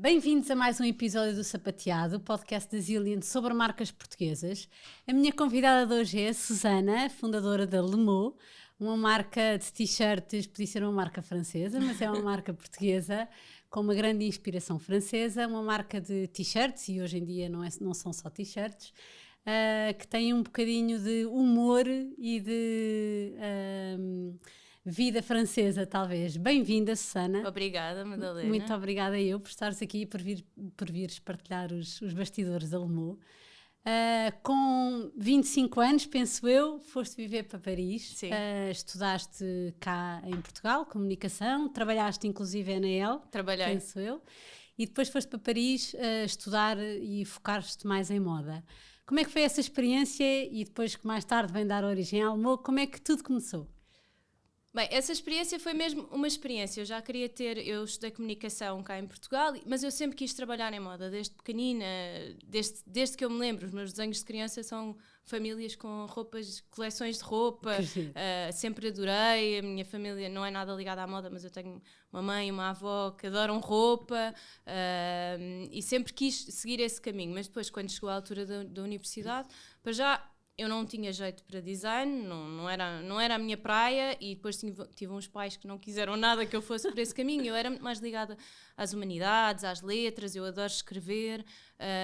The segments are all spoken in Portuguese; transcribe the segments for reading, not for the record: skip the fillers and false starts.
Bem-vindos a mais um episódio do Sapateado, o podcast da Zillion sobre marcas portuguesas. A minha convidada de hoje é a Susana, fundadora da Lemo, uma marca de t-shirts, podia ser uma marca francesa, mas é uma marca portuguesa com uma grande inspiração francesa, uma marca de t-shirts, e hoje em dia não são só t-shirts, que tem um bocadinho de humor e de vida francesa, talvez. Bem-vinda, Susana. Obrigada, Madalena. Muito obrigada eu por estares aqui e por vires partilhar os bastidores da Lemo. Com 25 anos, penso eu, foste viver para Paris. Sim. Estudaste cá em Portugal, comunicação, trabalhaste inclusive na EL, Trabalhei. penso eu, e depois foste para Paris estudar e focar-te mais em moda. Como é que foi essa experiência e depois que mais tarde vem dar origem à Lemo, como é que tudo começou? Bem, essa experiência foi mesmo uma experiência. Eu estudei comunicação cá em Portugal, mas eu sempre quis trabalhar em moda, desde pequenina, desde que eu me lembro. Os meus desenhos de criança são famílias com roupas, coleções de roupa, sempre adorei. A minha família não é nada ligada à moda, mas eu tenho uma mãe e uma avó que adoram roupa, e sempre quis seguir esse caminho. Mas depois, quando chegou a altura da universidade, para já eu não tinha jeito para design, não era a minha praia, e depois tive uns pais que não quiseram nada que eu fosse por esse caminho. Eu era muito mais ligada às humanidades, às letras, eu adoro escrever,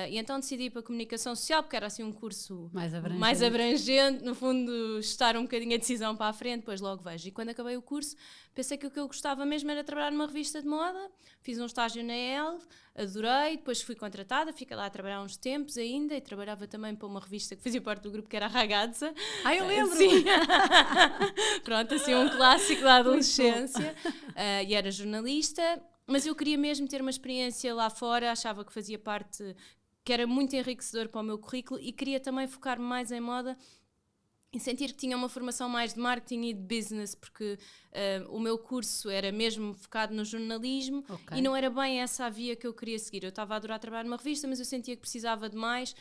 e então decidi ir para a comunicação social, porque era assim um curso mais abrangente, no fundo estar um bocadinho a decisão para a frente, depois logo vejo. E quando acabei o curso, pensei que o que eu gostava mesmo era trabalhar numa revista de moda, fiz um estágio na EL, adorei, depois fui contratada, fiquei lá a trabalhar uns tempos ainda, e trabalhava também para uma revista que fazia parte do grupo, que era a Ragazza. Eu lembro! Sim. Pronto, assim um clássico da adolescência, e era jornalista. Mas eu queria mesmo ter uma experiência lá fora, achava que fazia parte, que era muito enriquecedor para o meu currículo, e queria também focar-me mais em moda e sentir que tinha uma formação mais de marketing e de business, porque o meu curso era mesmo focado no jornalismo, e não era bem essa a via que eu queria seguir. Eu estava a adorar trabalhar numa revista, mas eu sentia que precisava de mais,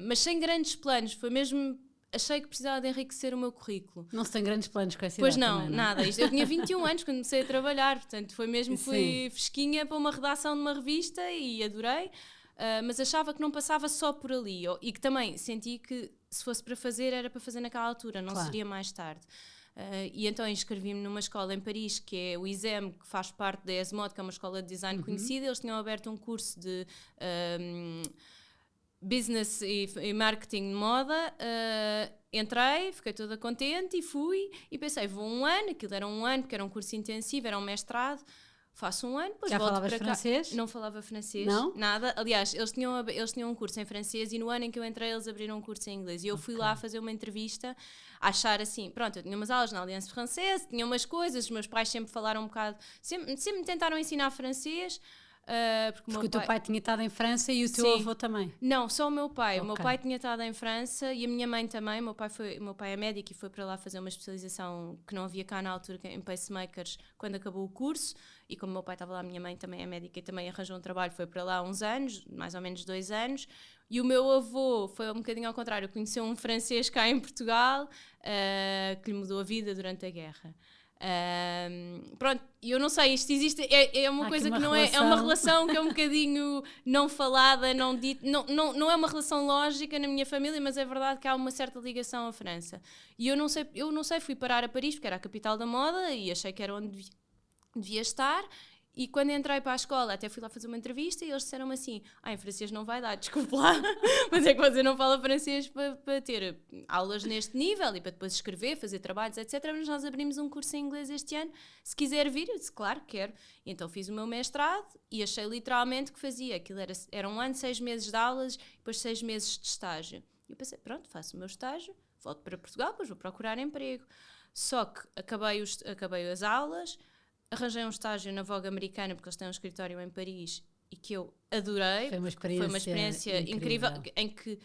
mas sem grandes planos, foi mesmo... Achei que precisava de enriquecer o meu currículo. Não se tem grandes planos com essa Pois idade não, também, nada. Eu tinha 21 anos quando comecei a trabalhar, portanto fui Sim. fresquinha para uma redação de uma revista e adorei, mas achava que não passava só por ali, e que também senti que se fosse para fazer, era para fazer naquela altura, não seria mais tarde. E então inscrevi-me numa escola em Paris, que é o ISEM, que faz parte da ESMOD, que é uma escola de design conhecida. Eles tinham aberto um curso de... business e marketing de moda. Entrei, fiquei toda contente e fui, e pensei, vou um ano, aquilo era um ano porque era um curso intensivo, era um mestrado, faço um ano, depois volto para cá. Já falavas francês? Não falava francês, não? Nada. Aliás, eles tinham um curso em francês, e no ano em que eu entrei eles abriram um curso em inglês, e eu fui lá fazer uma entrevista, a achar assim, pronto, eu tinha umas aulas na Aliança Francesa, tinha umas coisas, os meus pais sempre falaram um bocado, sempre me tentaram ensinar francês, porque o teu pai tinha estado em França e o teu avô também? Não, só o meu pai. O meu pai tinha estado em França e a minha mãe também. O meu pai é médico e foi para lá fazer uma especialização que não havia cá na altura, em pacemakers, quando acabou o curso. E como o meu pai estava lá, a minha mãe também é médica e também arranjou um trabalho, foi para lá há uns anos, mais ou menos 2 anos. E o meu avô foi um bocadinho ao contrário, conheceu um francês cá em Portugal, que lhe mudou a vida durante a guerra. Pronto, eu não sei, isto existe, é uma coisa que não é uma relação que é um bocadinho não falada, não dita, não é uma relação lógica na minha família, mas é verdade que há uma certa ligação à França. E eu não sei, fui parar a Paris, porque era a capital da moda, e achei que era onde devia estar. E quando entrei para a escola, até fui lá fazer uma entrevista, e eles disseram-me assim, em francês não vai dar, desculpe lá, mas é que você não fala francês para ter aulas neste nível e para depois escrever, fazer trabalhos, etc. Mas nós abrimos um curso em inglês este ano, se quiser vir. Eu disse, claro que quero. E então fiz o meu mestrado e achei literalmente que fazia. Aquilo era um ano, 6 meses de aulas, depois 6 meses de estágio. E eu pensei, pronto, faço o meu estágio, volto para Portugal, depois vou procurar emprego. Só que acabei as aulas, arranjei um estágio na Vogue americana, porque eles têm um escritório em Paris, e que eu adorei. Foi uma experiência incrível, em que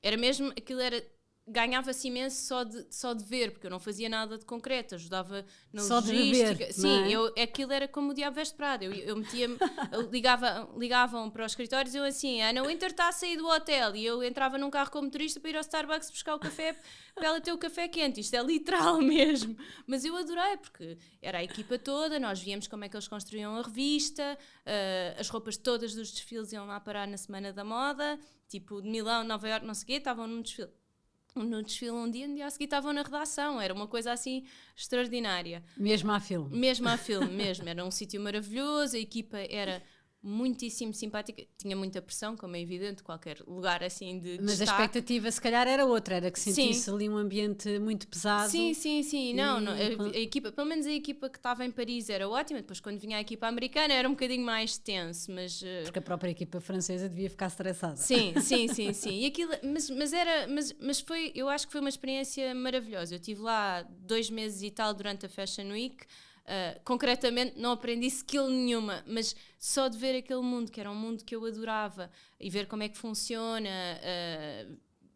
era mesmo, aquilo era ganhava-se imenso só de ver, porque eu não fazia nada de concreto, ajudava na só logística. De ver, sim, aquilo era como o Diabo Veste Prada. Eu metia-me, ligavam para os escritórios e eu assim, a Ana Wintour está a sair do hotel, e eu entrava num carro como motorista para ir ao Starbucks buscar o café para ela ter o café quente. Isto é literal mesmo. Mas eu adorei, porque era a equipa toda, nós víamos como é que eles construíam a revista, as roupas todas dos desfiles iam lá parar na Semana da Moda, tipo de Milão, Nova Iorque, não sei o quê, estavam num desfile um dia, no dia a seguir estavam na redação. Era uma coisa assim extraordinária. Mesmo a filme. Mesmo. Era um sítio maravilhoso, a equipa era muitíssimo simpática, tinha muita pressão, como é evidente, qualquer lugar assim de Mas destaque. A expectativa se calhar era outra, era que sentisse ali um ambiente muito pesado. Sim. Não, a equipa, pelo menos a equipa que estava em Paris era ótima, depois quando vinha a equipa americana era um bocadinho mais tenso, mas... Porque a própria equipa francesa devia ficar estressada. Sim. E aquilo, mas foi, eu acho que foi uma experiência maravilhosa. Eu estive lá 2 meses e tal durante a Fashion Week. Concretamente não aprendi skill nenhuma, mas só de ver aquele mundo, que era um mundo que eu adorava, e ver como é que funciona,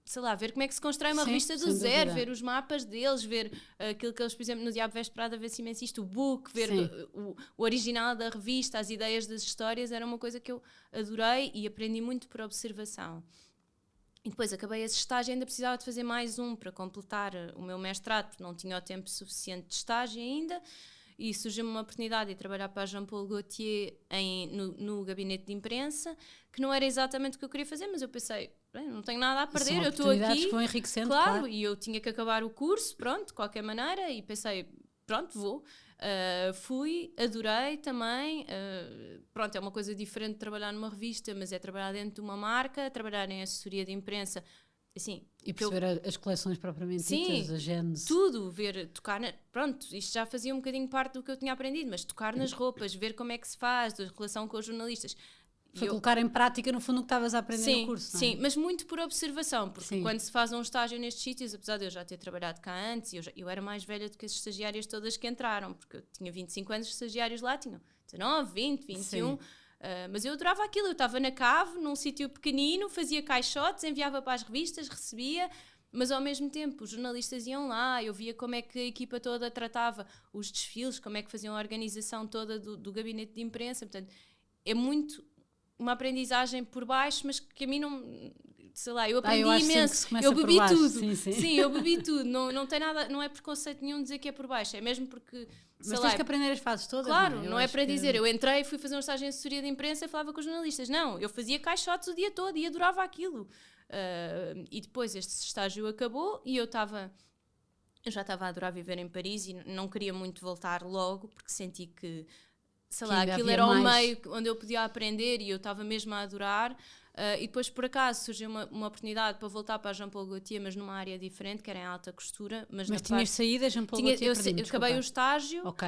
sei lá, ver como é que se constrói uma revista do zero, ver os mapas deles, ver aquilo que eles, por exemplo, no Diabo Veste Prada, vê-se imenso isto, o book, ver o original da revista, as ideias das histórias, era uma coisa que eu adorei e aprendi muito por observação. E depois acabei esse estágio e ainda precisava de fazer mais um para completar o meu mestrado, porque não tinha o tempo suficiente de estágio ainda. E surgiu-me uma oportunidade de trabalhar para a Jean-Paul Gaultier no gabinete de imprensa, que não era exatamente o que eu queria fazer, mas eu pensei, bem, não tenho nada a perder, eu estou aqui. Que vão enriquecendo, claro, e eu tinha que acabar o curso, pronto, de qualquer maneira, e pensei, pronto, vou. Fui, adorei também, pronto, é uma coisa diferente de trabalhar numa revista, mas é trabalhar dentro de uma marca, trabalhar em assessoria de imprensa, assim, e perceber as coleções propriamente ditas, a gênese. Tudo, tocar, pronto, isto já fazia um bocadinho parte do que eu tinha aprendido, mas tocar nas roupas, ver como é que se faz, a relação com os jornalistas. Foi colocar em prática, no fundo, o que estavas a aprender no curso, não é? Sim, mas muito por observação, porque quando se faz um estágio nestes sítios, apesar de eu já ter trabalhado cá antes, eu era mais velha do que as estagiárias todas que entraram, porque eu tinha 25 anos, os estagiários lá tinham 19, 20, 21... mas eu adorava aquilo, eu estava na cave, num sítio pequenino, fazia caixotes, enviava para as revistas, recebia, mas ao mesmo tempo os jornalistas iam lá, eu via como é que a equipa toda tratava os desfiles, como é que faziam a organização toda do gabinete de imprensa. Portanto, é muito uma aprendizagem por baixo, mas que a mim não... Sei lá, eu aprendi imenso, eu bebi tudo. Sim, eu bebi tudo, não tem nada, não é preconceito nenhum dizer que é por baixo, é mesmo porque... Mas tens que aprender as fases todas. Claro, não é para dizer, eu entrei, fui fazer um estágio em assessoria de imprensa e falava com os jornalistas. Não, eu fazia caixotes o dia todo e adorava aquilo. E depois este estágio acabou e eu já estava a adorar viver em Paris e não queria muito voltar logo, porque senti que, sei lá, aquilo era o meio onde eu podia aprender e eu estava mesmo a adorar. E depois, por acaso, surgiu uma oportunidade para voltar para a Jean-Paul Gaultier, mas numa área diferente, que era em alta costura. Mas tinhas saído a Jean-Paul Gaultier? Eu acabei o estágio. Ok.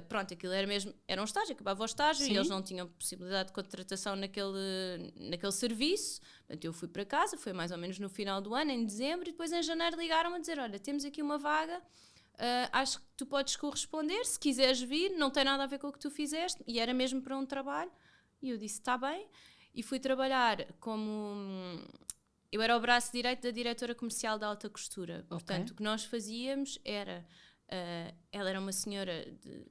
Pronto, aquilo era um estágio, acabava o estágio. Sim. E eles não tinham possibilidade de contratação naquele serviço. Portanto, eu fui para casa, foi mais ou menos no final do ano, em dezembro, e depois em janeiro ligaram-me a dizer, olha, temos aqui uma vaga, acho que tu podes corresponder, se quiseres vir, não tem nada a ver com o que tu fizeste, e era mesmo para um trabalho. E eu disse, está bem. E fui trabalhar eu era o braço direito da diretora comercial da alta costura. Portanto, o que nós fazíamos era... ela era uma senhora de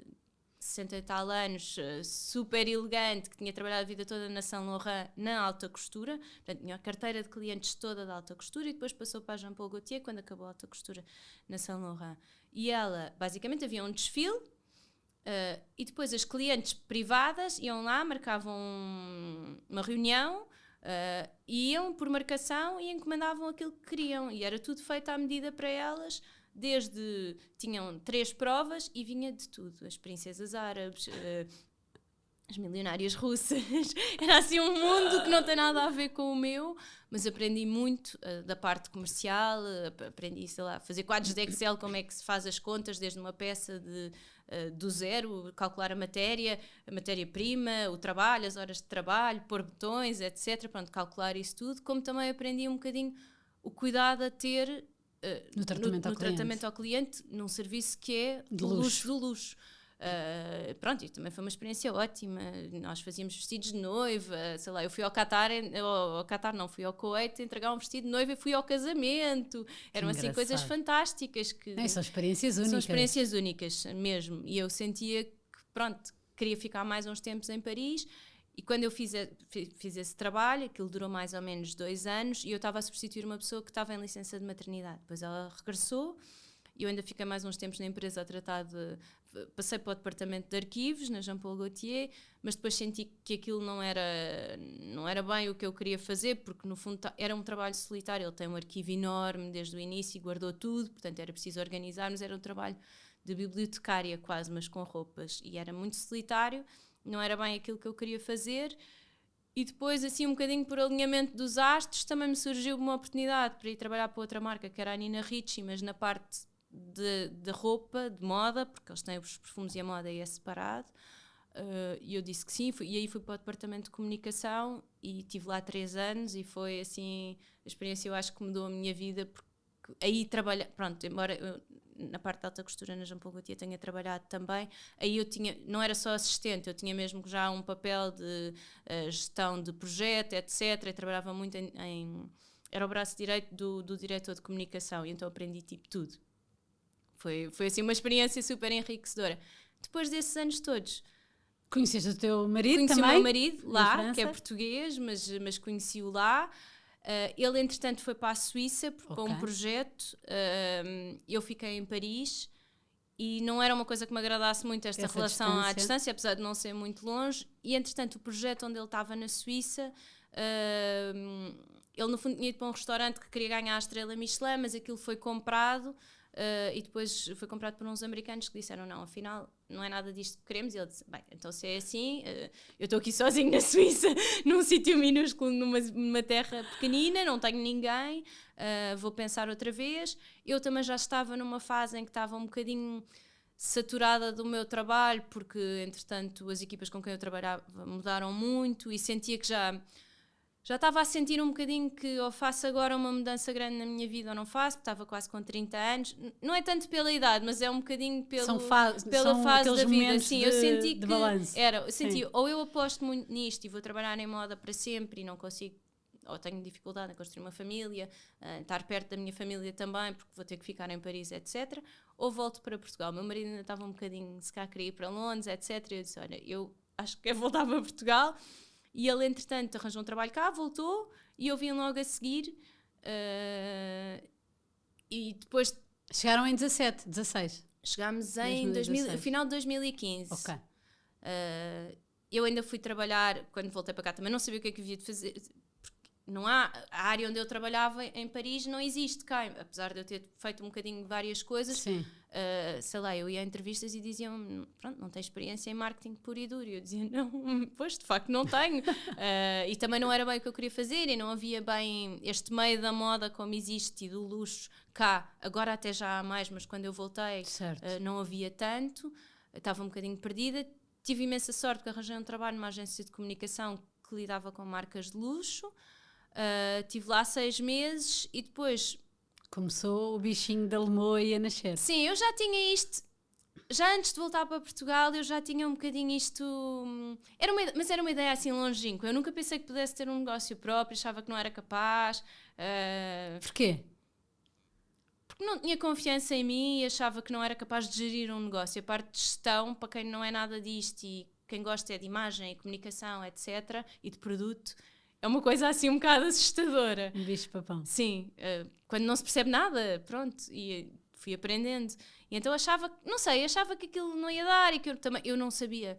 60 e tal anos, super elegante, que tinha trabalhado a vida toda na Saint Laurent, na alta costura. Portanto, tinha a carteira de clientes toda da alta costura e depois passou para a Jean-Paul Gaultier quando acabou a alta costura na Saint Laurent. E ela, basicamente, havia um desfile, e depois as clientes privadas iam lá, marcavam uma reunião, iam por marcação e encomendavam aquilo que queriam, e era tudo feito à medida para elas, tinham 3 provas e vinha de tudo, as princesas árabes, as milionárias russas, era assim um mundo que não tem nada a ver com o meu, mas aprendi muito da parte comercial, aprendi, sei lá, fazer quadros de Excel, como é que se faz as contas desde uma peça do zero, calcular a matéria-prima, o trabalho, as horas de trabalho, pôr botões, etc. Pronto, calcular isso tudo, como também aprendi um bocadinho o cuidado a ter no tratamento ao cliente, num serviço que é do luxo do luxo. Pronto, e também foi uma experiência ótima. Nós fazíamos vestidos de noiva, sei lá, eu fui ao Qatar, fui ao Kuwait entregar um vestido de noiva e fui ao casamento. Eram assim coisas fantásticas. São experiências únicas. São experiências únicas mesmo. E eu sentia que, pronto, queria ficar mais uns tempos em Paris. E quando eu fiz esse trabalho, aquilo durou mais ou menos 2 anos, e eu estava a substituir uma pessoa que estava em licença de maternidade. Depois ela regressou, e eu ainda fiquei mais uns tempos na empresa a tratar passei para o departamento de arquivos, na Jean Paul Gaultier, mas depois senti que aquilo não era bem o que eu queria fazer, porque no fundo era um trabalho solitário. Ele tem um arquivo enorme desde o início e guardou tudo, portanto era preciso organizar, mas era um trabalho de bibliotecária quase, mas com roupas, e era muito solitário, não era bem aquilo que eu queria fazer. E depois, assim, um bocadinho por alinhamento dos astros, também me surgiu uma oportunidade para ir trabalhar para outra marca, que era a Nina Ricci, mas na parte de roupa, de moda, porque eles têm os perfumes e a moda é separado. E eu disse que sim, e aí fui para o departamento de comunicação e estive lá 3 anos, e foi assim, a experiência eu acho que mudou a minha vida, porque aí trabalhei, pronto, embora eu, na parte de alta costura na Jean Paul Gaultier tenha trabalhado também, aí eu tinha, não era só assistente, eu tinha mesmo já um papel de gestão de projeto, etc, e trabalhava muito era o braço direito do diretor de comunicação, e então aprendi tipo tudo. Foi assim uma experiência super enriquecedora. Depois desses anos todos, conheceste o teu marido conheci também? O meu marido lá, que é português, mas conheci-o lá. Ele, entretanto, foi para a Suíça para um projeto. Eu fiquei em Paris e não era uma coisa que me agradasse muito esta relação à distância, apesar de não ser muito longe. E, entretanto, o projeto onde ele estava na Suíça, ele, no fundo, tinha ido para um restaurante que queria ganhar a estrela Michelin, mas aquilo foi comprado. E depois foi comprado por uns americanos que disseram, não, afinal não é nada disto que queremos. E ele disse, bem, então se é assim, eu estou aqui sozinho na Suíça, num sítio minúsculo, numa terra pequenina, não tenho ninguém, vou pensar outra vez. Eu também já estava numa fase em que estava um bocadinho saturada do meu trabalho, porque entretanto as equipas com quem eu trabalhava mudaram muito, e sentia que já estava a sentir um bocadinho que ou faço agora uma mudança grande na minha vida ou não faço, porque estava quase com 30 anos. Não é tanto pela idade, mas é um bocadinho pela fase da vida. Sim, eu senti que eu senti, ou eu aposto muito nisto e vou trabalhar em moda para sempre e não consigo, ou tenho dificuldade em construir uma família, estar perto da minha família também, porque vou ter que ficar em Paris, etc. Ou volto para Portugal. Meu marido ainda estava um bocadinho, se cá queria ir para Londres, etc. E eu disse, olha, eu acho que quero voltar para Portugal. E ele, entretanto, arranjou um trabalho cá, voltou, e eu vim logo a seguir. E depois... Chegaram em 16? Chegámos em final de 2015. Ok. Eu ainda fui trabalhar, quando voltei para cá, também não sabia o que é que havia de fazer. Não há, a área onde eu trabalhava em Paris não existe cá, apesar de eu ter feito um bocadinho de várias coisas. Sim. Sei lá, eu ia a entrevistas e diziam, pronto, não tens experiência em marketing puro e duro, e eu dizia, não, pois de facto não tenho. E também não era bem o que eu queria fazer, e não havia bem este meio da moda como existe, e do luxo cá, agora até já há mais, mas quando eu voltei não havia tanto, estava um bocadinho perdida. Tive imensa sorte que arranjei um trabalho numa agência de comunicação que lidava com marcas de luxo. Estive lá 6 meses e depois... Começou o bichinho da Lemoa a nascer. Sim, eu já tinha isto... Já antes de voltar para Portugal, eu já tinha um bocadinho isto... Mas era uma ideia assim longínqua. Eu nunca pensei que pudesse ter um negócio próprio, achava que não era capaz. Porquê? Porque não tinha confiança em mim e achava que não era capaz de gerir um negócio. A parte de gestão, para quem não é nada disto e quem gosta é de imagem e comunicação, etc., e de produto... É uma coisa assim um bocado assustadora. Um bicho-papão. Sim, quando não se percebe nada, pronto, e fui aprendendo. E então achava que aquilo não ia dar, e que eu não sabia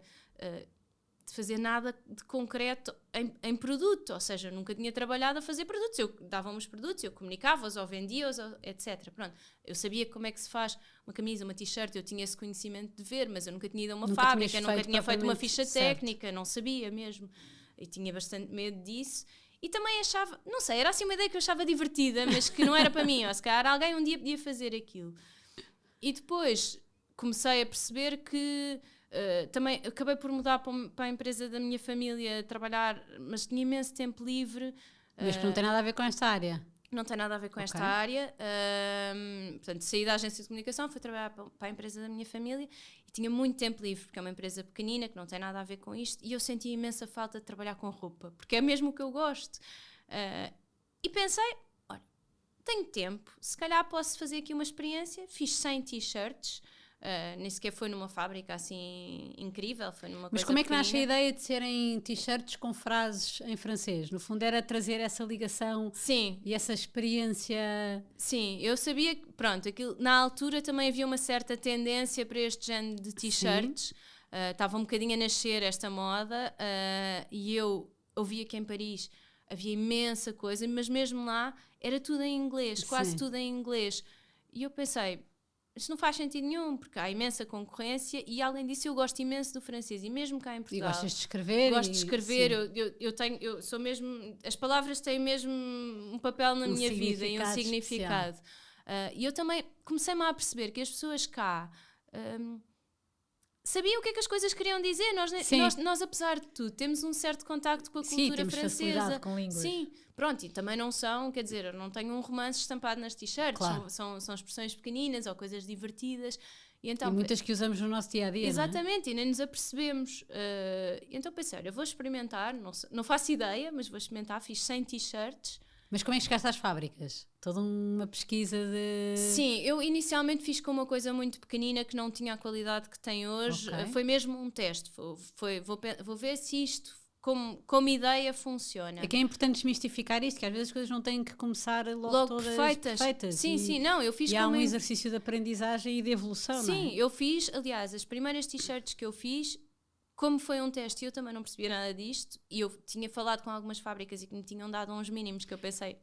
de fazer nada de concreto em produto, ou seja, eu nunca tinha trabalhado a fazer produtos. Eu dava-me os produtos, eu comunicava-os ou vendia-os, etc. Pronto, eu sabia como é que se faz uma camisa, uma t-shirt, eu tinha esse conhecimento de ver, mas eu nunca tinha ido a uma fábrica, nunca tinha feito uma ficha técnica, não sabia mesmo. E tinha bastante medo disso. E também achava, não sei, era assim uma ideia que eu achava divertida, mas que não era para mim. Ou se calhar alguém um dia podia fazer aquilo. E depois comecei a perceber que também acabei por mudar para a empresa da minha família, trabalhar, mas tinha imenso tempo livre. Mas que não tem nada a ver com esta área. Não tem nada a ver com esta área. Portanto, saí da agência de comunicação, fui trabalhar para a empresa da minha família e tinha muito tempo livre, porque é uma empresa pequenina, que não tem nada a ver com isto, e eu sentia imensa falta de trabalhar com roupa, porque é mesmo o que eu gosto. E pensei, olha, tenho tempo, se calhar posso fazer aqui uma experiência. Fiz 100 t-shirts. Nem sequer foi numa fábrica assim incrível, foi numa coisa. Mas como é que pequenina. nasce a ideia de serem t-shirts com frases em francês? No fundo era trazer essa ligação. Sim. E essa experiência. Sim, eu sabia que, pronto, aquilo, na altura também havia uma certa tendência para este género de t-shirts. Estava um bocadinho a nascer esta moda, e eu ouvia que em Paris havia imensa coisa, mas mesmo lá era tudo em inglês, quase tudo em inglês. E eu pensei, isto não faz sentido nenhum, porque há imensa concorrência e, além disso, eu gosto imenso do francês, e mesmo cá em Portugal. E gostas de escrever? Gosto de escrever, eu sou mesmo. As palavras têm mesmo um papel na minha vida e um significado. E eu também comecei-me a perceber que as pessoas cá sabiam o que é que as coisas queriam dizer. Nós, apesar de tudo, temos um certo contacto com a cultura francesa. Com línguas. Sim, pronto, e também não são, quer dizer, eu não tenho um romance estampado nas t-shirts, claro. são expressões pequeninas ou coisas divertidas. E muitas que usamos no nosso dia-a-dia. Exatamente, e nem nos apercebemos. Então pensei, olha, vou experimentar, não faço ideia, mas vou experimentar. Fiz 100 t-shirts. Mas como é que chegaste às fábricas? Toda uma pesquisa de... Sim, eu inicialmente fiz com uma coisa muito pequenina que não tinha a qualidade que tem hoje. Foi mesmo um teste. Vou ver se isto, como ideia, funciona. É que é importante desmistificar isto, que às vezes as coisas não têm que começar logo todas perfeitas. Sim, não, eu fiz e há um exercício de aprendizagem e de evolução, não é? Sim, eu fiz, aliás, as primeiras t-shirts que eu fiz, como foi um teste e eu também não percebia nada disto, e eu tinha falado com algumas fábricas e que me tinham dado uns mínimos que eu pensei,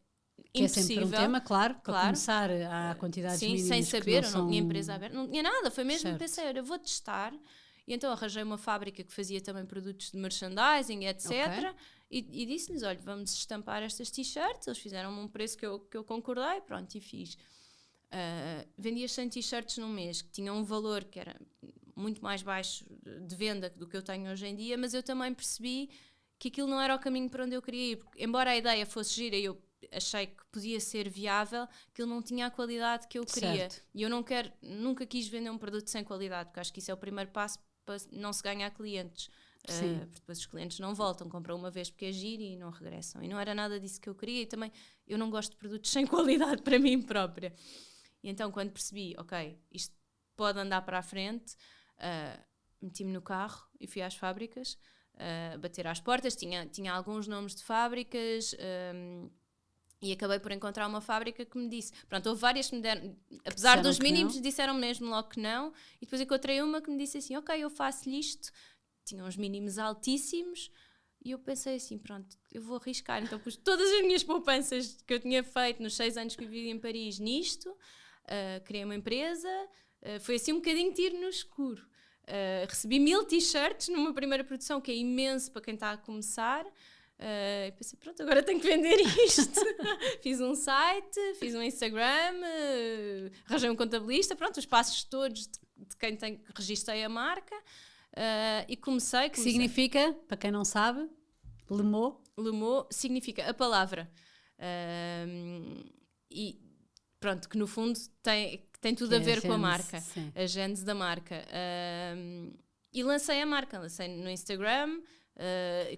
que impossível. É sempre um tema, claro, para começar a quantidades mínimas. Sem saber, eu não tinha são... empresa aberta, não tinha nada, foi mesmo, pensei, olha, vou testar. E então arranjei uma fábrica que fazia também produtos de merchandising, etc. E disse-lhes, olha, vamos estampar estas t-shirts. Eles fizeram-me um preço que eu concordei, pronto, e fiz. Vendia 100 t-shirts num mês, que tinham um valor que era muito mais baixo de venda do que eu tenho hoje em dia, mas eu também percebi que aquilo não era o caminho para onde eu queria ir, porque, embora a ideia fosse gira e eu achei que podia ser viável, aquilo não tinha a qualidade que eu queria. E eu nunca quis vender um produto sem qualidade, porque acho que isso é o primeiro passo para não se ganhar clientes. Porque depois os clientes não voltam, compram uma vez porque é giro e não regressam. E não era nada disso que eu queria, e também eu não gosto de produtos sem qualidade para mim própria. E então, quando percebi, ok, isto pode andar para a frente, meti-me no carro e fui às fábricas, bater às portas. Tinha alguns nomes de fábricas, e acabei por encontrar uma fábrica que me disse, pronto, houve várias que me deram, apesar dos mínimos, disseram mesmo logo que não, e depois encontrei uma que me disse assim, ok, eu faço-lhe isto. Tinha uns mínimos altíssimos, e eu pensei assim, pronto, eu vou arriscar. Então pus todas as minhas poupanças que eu tinha feito nos 6 anos que vivi em Paris nisto, criei uma empresa, foi assim um bocadinho tiro no escuro. Recebi 1000 t-shirts numa primeira produção, que é imenso para quem está a começar. E pensei, pronto, agora tenho que vender isto. Fiz um site, fiz um Instagram, arranjei um contabilista, pronto, os passos todos de quem registrei a marca, e comecei. Que significa, para quem não sabe, Le Mot? Le Mot significa a palavra. E pronto, que no fundo tem tudo a ver com a marca, a gênese da marca. E lancei a marca, lancei no Instagram.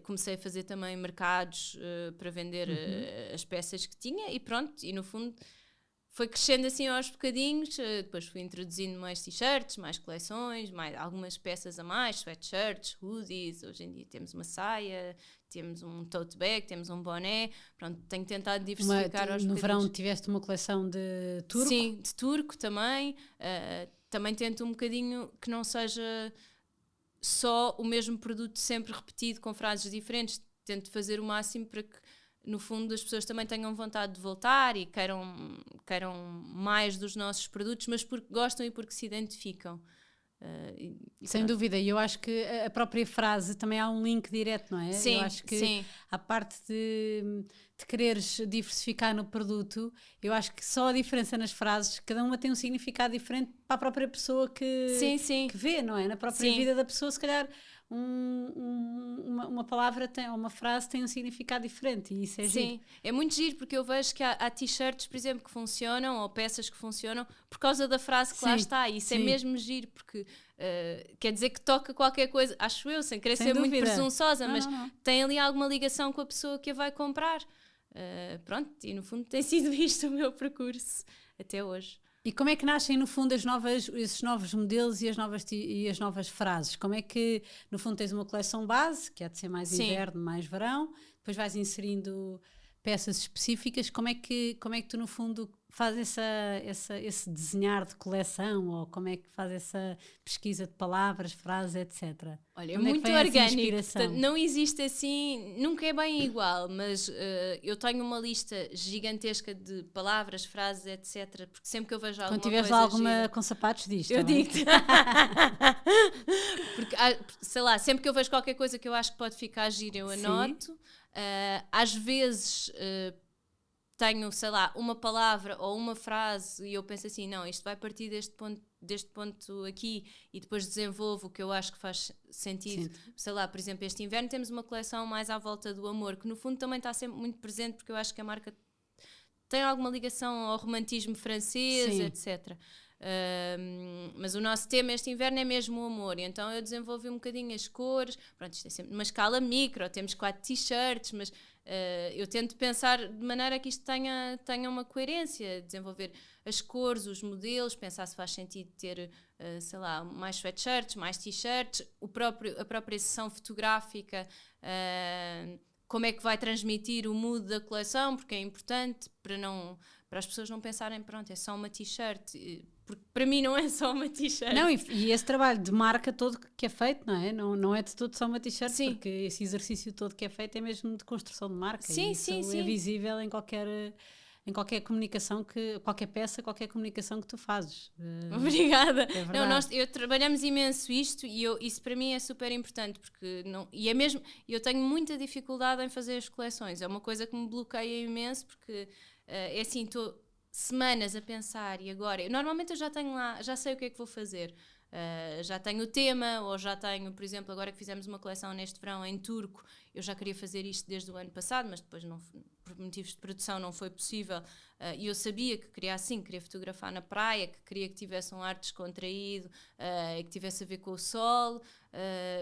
Comecei a fazer também mercados para vender as peças que tinha, e pronto, e no fundo foi crescendo assim aos bocadinhos. Depois fui introduzindo mais t-shirts, mais coleções, algumas peças a mais, sweatshirts, hoodies. Hoje em dia temos uma saia, temos um tote bag, temos um boné. Pronto, tenho tentado diversificar aos bocadinhos. No verão tiveste uma coleção de turco? Sim, de turco também. Também tento um bocadinho que não seja só o mesmo produto sempre repetido com frases diferentes. Tento fazer o máximo para que, no fundo, as pessoas também tenham vontade de voltar e queiram mais dos nossos produtos, mas porque gostam e porque se identificam. Sem dúvida, e eu acho que a própria frase também há um link direto, não é? Sim, eu acho que a parte de quereres diversificar no produto, eu acho que só a diferença nas frases, cada uma tem um significado diferente para a própria pessoa que vê, não é? Na própria vida da pessoa, se calhar uma palavra ou uma frase tem um significado diferente e isso é giro. Sim, é muito giro porque eu vejo que há t-shirts, por exemplo, que funcionam ou peças que funcionam por causa da frase que lá está, e isso é mesmo giro porque quer dizer que toca qualquer coisa, acho eu, sem querer ser muito presunçosa, mas tem ali alguma ligação com a pessoa que a vai comprar. Pronto, e no fundo tem sido isto o meu percurso até hoje. E como é que nascem, no fundo, esses novos modelos e as novas frases? Como é que, no fundo, tens uma coleção base, que há de ser mais inverno, mais verão, depois vais inserindo peças específicas. Como é que tu, no fundo, fazes esse desenhar de coleção, ou como é que fazes essa pesquisa de palavras, frases, etc.? Olha, é muito orgânico, portanto, não existe assim, nunca é bem igual, mas eu tenho uma lista gigantesca de palavras, frases, etc, porque sempre que eu vejo alguma coisa... Quando tiveres lá alguma com sapatos disto, eu digo-te. Porque, sei lá, sempre que eu vejo qualquer coisa que eu acho que pode ficar giro, eu anoto. Às vezes... tenho, sei lá, uma palavra ou uma frase e eu penso assim, não, isto vai partir deste ponto aqui e depois desenvolvo o que eu acho que faz sentido. Sim. Sei lá, por exemplo, este inverno temos uma coleção mais à volta do amor, que no fundo também está sempre muito presente porque eu acho que a marca tem alguma ligação ao romantismo francês, sim, etc. Mas o nosso tema este inverno é mesmo o amor, e então eu desenvolvi um bocadinho as cores. Pronto, isto é sempre uma escala micro, temos 4 t-shirts, mas eu tento pensar de maneira que isto tenha uma coerência, desenvolver as cores, os modelos, pensar se faz sentido ter, sei lá, mais sweatshirts, mais t-shirts, a própria sessão fotográfica, como é que vai transmitir o mood da coleção, porque é importante para as pessoas não pensarem, pronto, é só uma t-shirt, porque para mim não é só uma t-shirt. Não, e esse trabalho de marca todo que é feito, não é? Não é de todo só uma t-shirt, porque esse exercício todo que é feito é mesmo de construção de marca. Sim, e isso é visível em qualquer comunicação, qualquer peça, qualquer comunicação que tu fazes. Obrigada. Eu trabalhamos imenso isto e isso para mim é super importante, porque é mesmo, eu tenho muita dificuldade em fazer as coleções, é uma coisa que me bloqueia imenso, porque é assim, estou semanas a pensar e agora, normalmente eu já tenho lá, já sei o que é que vou fazer. Já tenho o tema, ou já tenho, por exemplo, agora que fizemos uma coleção neste verão em turco, eu já queria fazer isto desde o ano passado, mas depois por motivos de produção não foi possível, e eu sabia que queria fotografar na praia, que queria que tivesse um ar descontraído, e que tivesse a ver com o sol,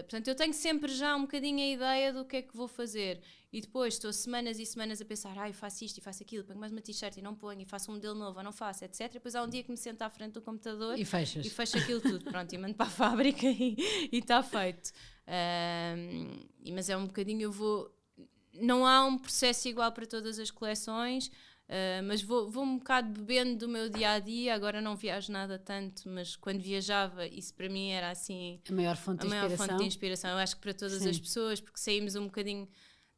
portanto eu tenho sempre já um bocadinho a ideia do que é que vou fazer, e depois estou semanas e semanas a pensar, eu faço isto e faço aquilo, ponho mais uma t-shirt e não ponho, e faço um modelo novo ou não faço, etc. E depois há um dia que me sento à frente do computador e fecho aquilo tudo, pronto, e mando para a fábrica e está feito. Mas é um bocadinho, não há um processo igual para todas as coleções, mas vou um bocado bebendo do meu dia-a-dia. Agora não viajo nada tanto, mas quando viajava isso para mim era assim a maior fonte de inspiração. Eu acho que para todas as pessoas, porque saímos um bocadinho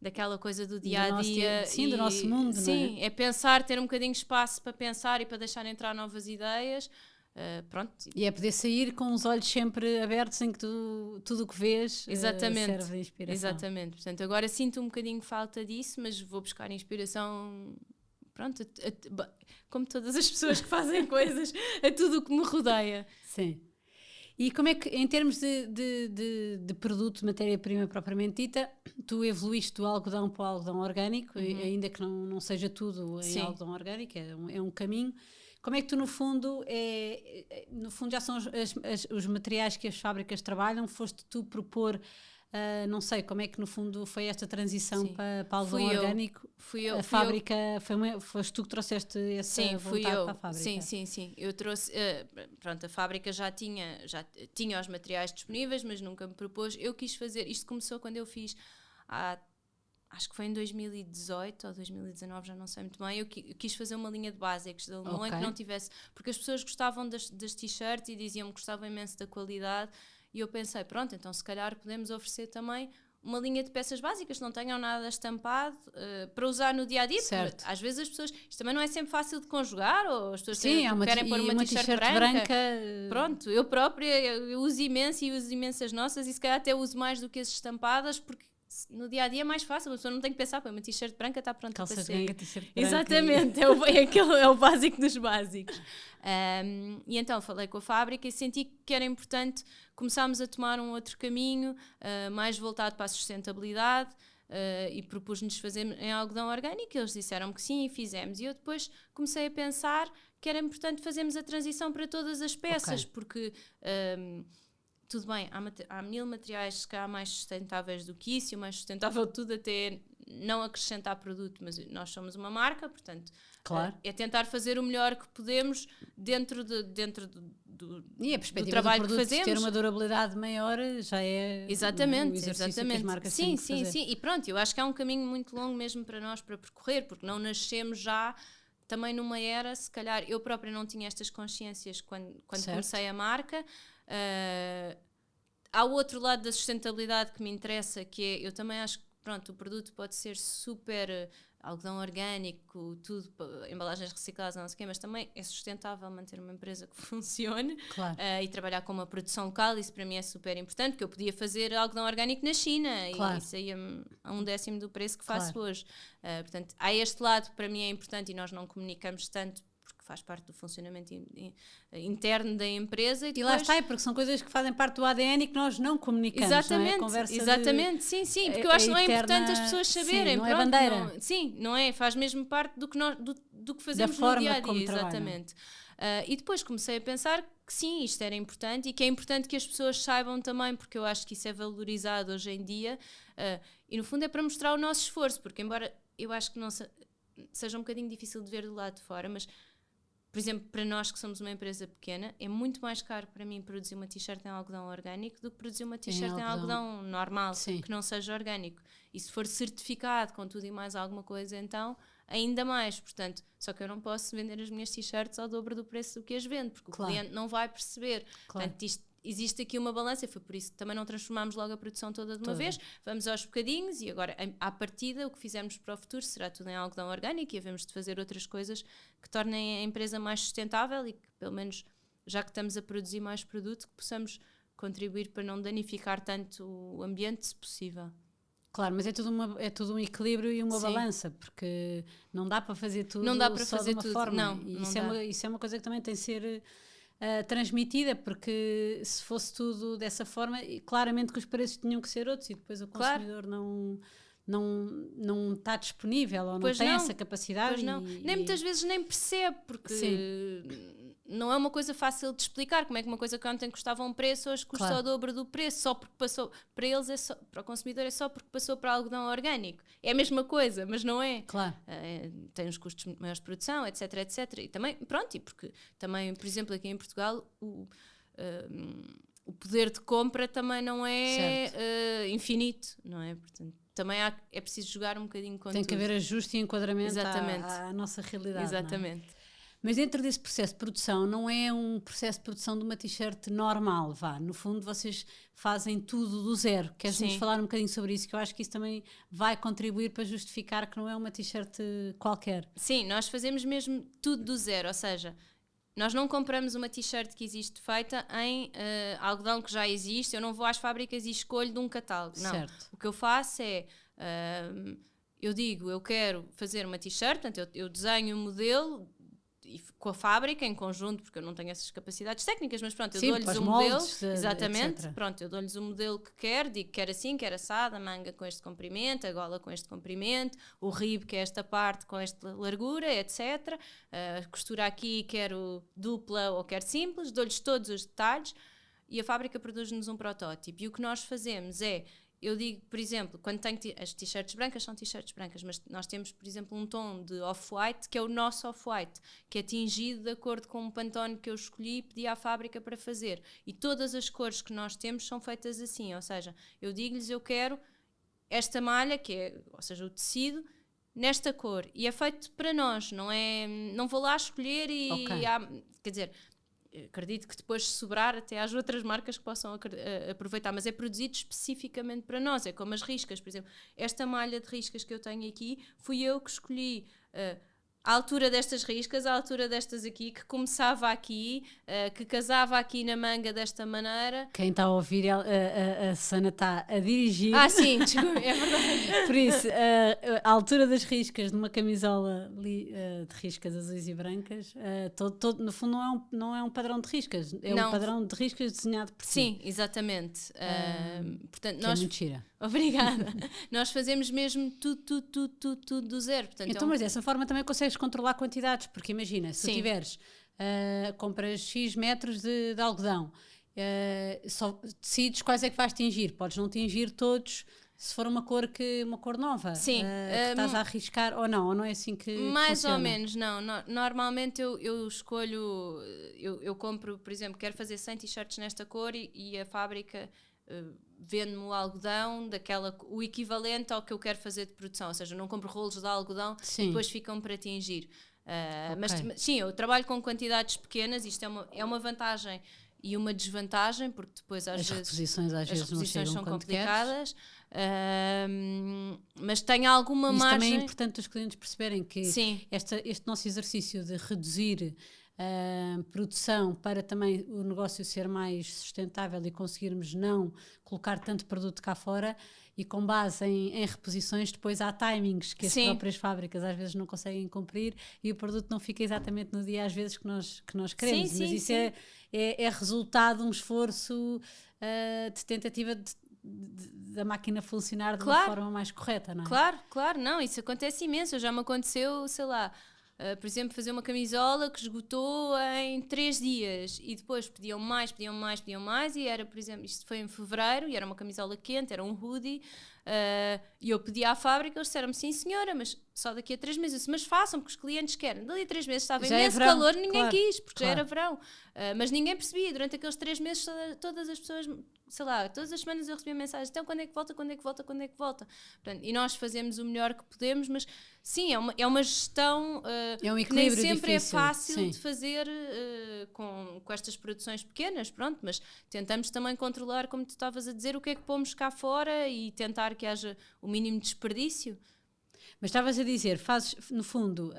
daquela coisa do dia-a-dia. Do nosso mundo, sim, não é? É pensar, ter um bocadinho de espaço para pensar e para deixar entrar novas ideias. Pronto. E é poder sair com os olhos sempre abertos em que tudo o que vês serve de inspiração. Exatamente. Portanto, agora sinto um bocadinho falta disso, mas vou buscar inspiração, pronto, como todas as pessoas que fazem coisas, a tudo o que me rodeia. Sim. E como é que, em termos de produto, matéria-prima propriamente dita, tu evoluíste do algodão para o algodão orgânico, ainda que não seja tudo em algodão orgânico, é um caminho. Como é que tu, no fundo já são os materiais que as fábricas trabalham? Foste tu propor, não sei, como é que no fundo foi esta transição para algodão orgânico? A fábrica, foste tu que trouxeste essa vontade para a fábrica? Sim. Eu trouxe, pronto, a fábrica já tinha os materiais disponíveis, mas nunca me propôs. Eu quis fazer, isto começou quando eu fiz acho que foi em 2018 ou 2019, já não sei muito bem. Eu quis fazer uma linha de básicos da Lemon que não tivesse, porque as pessoas gostavam das t-shirts e diziam-me que gostavam imenso da qualidade, e eu pensei, pronto, então se calhar podemos oferecer também uma linha de peças básicas que não tenham nada estampado, para usar no dia a dia. Às vezes as pessoas, isto também não é sempre fácil de conjugar, ou as pessoas querem pôr uma t-shirt branca. Pronto, eu própria eu uso imenso e uso imensas nossas, e se calhar até uso mais do que as estampadas, porque no dia a dia é mais fácil, a pessoa não tem que pensar, põe uma t-shirt branca, está pronta calça para sair. t-shirt branca. Exatamente, é o básico dos básicos. E então falei com a fábrica e senti que era importante começarmos a tomar um outro caminho, mais voltado para a sustentabilidade, e propus-nos fazer em algodão orgânico. Eles disseram que sim e fizemos. E eu depois comecei a pensar que era importante fazermos a transição para todas as peças, porque... tudo bem, há 1000 materiais se calhar mais sustentáveis do que isso, e o mais sustentável de tudo até não acrescentar produto, mas nós somos uma marca, portanto, claro. É tentar fazer o melhor que podemos dentro do e a perspectiva do trabalho do que fazemos. Ter uma durabilidade maior já é exatamente, o exercício que as marcas sim, têm que sim, fazer. sim, e pronto, eu acho que é um caminho muito longo mesmo para nós para percorrer, porque não nascemos já também numa era, se calhar eu própria não tinha estas consciências quando comecei a marca. Há o outro lado da sustentabilidade que me interessa, que é, eu também acho que pronto, o produto pode ser super algodão orgânico, tudo, embalagens recicladas, não sei o quê, mas também é sustentável manter uma empresa que funcione, claro. E trabalhar com uma produção local. Isso para mim é super importante, porque eu podia fazer algodão orgânico na China, claro. E isso ia a 1/10 do preço que faço, claro. Hoje. Portanto, há este lado que para mim é importante e nós não comunicamos tanto, porque faz parte do funcionamento interno da empresa. E lá está, porque são coisas que fazem parte do ADN e que nós não comunicamos. Exatamente, não é? Conversa exatamente, sim, porque eu acho que não é importante as pessoas saberem. Sim, não é bandeira. Não é, faz mesmo parte do que fazemos no dia a dia, exatamente. E depois comecei a pensar que sim, isto era importante e que é importante que as pessoas saibam também, porque eu acho que isso é valorizado hoje em dia, e no fundo é para mostrar o nosso esforço, porque embora eu acho que não seja um bocadinho difícil de ver do lado de fora, mas por exemplo, para nós que somos uma empresa pequena, é muito mais caro para mim produzir uma t-shirt em algodão orgânico do que produzir uma t-shirt em algodão normal, sim. Que não seja orgânico. E se for certificado com tudo e mais alguma coisa, então ainda mais. Portanto, só que eu não posso vender as minhas t-shirts ao dobro do preço do que as vendo, porque claro. O cliente não vai perceber. Claro. Portanto, existe aqui uma balança, foi por isso que também não transformámos logo a produção toda de uma vez, vamos aos bocadinhos, e agora à partida o que fizermos para o futuro será tudo em algodão orgânico, e havemos de fazer outras coisas que tornem a empresa mais sustentável e que pelo menos, já que estamos a produzir mais produto, que possamos contribuir para não danificar tanto o ambiente, se possível. Claro, mas é tudo um equilíbrio e uma balança, porque não dá para fazer tudo não dá para só fazer de uma tudo. forma. Não, e não isso é uma coisa que também tem de ser transmitida, porque se fosse tudo dessa forma, claramente que os preços tinham que ser outros e depois o consumidor não está disponível ou não tem essa capacidade. Nem muitas vezes nem percebe, porque não é uma coisa fácil de explicar. Como é que uma coisa que ontem custava um preço hoje custa o dobro do preço, só porque passou, para eles para o consumidor é só porque passou para algodão orgânico. É a mesma coisa, mas não é. Claro. Tem os custos maiores de produção, etc, etc. E também, pronto, e porque também, por exemplo, aqui em Portugal o poder de compra também não é infinito, não é? Portanto, também é preciso jogar um bocadinho com Tem que haver ajuste e enquadramento à nossa realidade. Exatamente. Não é? Mas dentro desse processo de produção, não é um processo de produção de uma t-shirt normal, no fundo vocês fazem tudo do zero. Queres-nos falar um bocadinho sobre isso? Que eu acho que isso também vai contribuir para justificar que não é uma t-shirt qualquer. Sim, nós fazemos mesmo tudo do zero, ou seja, nós não compramos uma t-shirt que existe feita em algodão que já existe. Eu não vou às fábricas e escolho de um catálogo. Não. Certo. O que eu faço é... eu digo, eu quero fazer uma t-shirt, portanto eu desenho um modelo com a fábrica em conjunto, porque eu não tenho essas capacidades técnicas, mas pronto, eu dou-lhes um modelo, exatamente, pronto, eu dou-lhes um modelo que quero, digo que quer assim, quer assado, a manga com este comprimento, a gola com este comprimento, o ribo que é esta parte com esta largura, etc. Costura aqui, quero dupla ou quero simples, dou-lhes todos os detalhes e a fábrica produz-nos um protótipo. E o que nós fazemos é, eu digo, por exemplo, quando tenho as t-shirts brancas, são t-shirts brancas, mas nós temos, por exemplo, um tom de off-white, que é o nosso off-white, que é tingido de acordo com o Pantone que eu escolhi e pedi à fábrica para fazer. E todas as cores que nós temos são feitas assim, ou seja, eu digo-lhes, eu quero esta malha, que é, ou seja, o tecido, nesta cor. E é feito para nós, não vou lá escolher e... quer dizer... acredito que depois, se sobrar, até às outras marcas que possam aproveitar, mas é produzido especificamente para nós. É como as riscas, por exemplo, esta malha de riscas que eu tenho aqui, fui eu que escolhi à altura destas riscas, à altura destas aqui, que começava aqui, que casava aqui na manga desta maneira. Quem está a ouvir, a Susana está a dirigir. Sim, desculpa, é verdade. Por isso, a altura das riscas numa camisola de riscas azuis e brancas, no fundo não é um padrão de riscas, um padrão de riscas desenhado por si. Sim, exatamente. Portanto, que é muito gira. Obrigada. Nós fazemos mesmo tudo do zero. Portanto, então, mas dessa forma também consegues controlar quantidades, porque imagina, se tu tiveres, compras X metros de algodão, só decides quais é que vais tingir, podes não tingir todos se for uma cor nova. Sim. Que estás a arriscar, ou não é assim que mais funciona? ou menos, não. Normalmente eu escolho, eu compro, por exemplo, quero fazer 100 t-shirts nesta cor e a fábrica vende-me o algodão, o equivalente ao que eu quero fazer de produção, ou seja, eu não compro rolos de algodão e depois ficam para tingir. Okay. Mas sim, eu trabalho com quantidades pequenas, isto é uma vantagem e uma desvantagem, porque depois às vezes as reposições são complicadas, mas tem alguma margem. Também é importante os clientes perceberem que este nosso exercício de reduzir produção para também o negócio ser mais sustentável e conseguirmos não colocar tanto produto cá fora, e com base em reposições, depois há timings que as próprias fábricas às vezes não conseguem cumprir e o produto não fica exatamente no dia às vezes que nós queremos, mas isso é resultado de um esforço de tentativa da máquina funcionar de uma forma mais correta, não é? Claro, não, isso acontece imenso, já me aconteceu, sei lá, por exemplo, fazer uma camisola que esgotou em 3 dias e depois pediam mais e era, por exemplo, isto foi em fevereiro e era uma camisola quente, era um hoodie, e eu pedi à fábrica, eles disseram-me, sim senhora, mas só daqui a 3 meses. Eu disse, mas façam, porque os clientes querem. Dali a 3 meses estava imenso calor, ninguém quis, porque já era verão. Mas ninguém percebia, durante aqueles 3 meses todas as pessoas, sei lá, todas as semanas eu recebia mensagens, então quando é que volta? Portanto, e nós fazemos o melhor que podemos, mas sim, é uma gestão que nem sempre difícil, é fácil de fazer com estas produções pequenas, pronto, mas tentamos também controlar, como tu estavas a dizer, o que é que pomos cá fora e tentar que haja o mínimo desperdício. Mas estavas a dizer, fazes, no fundo,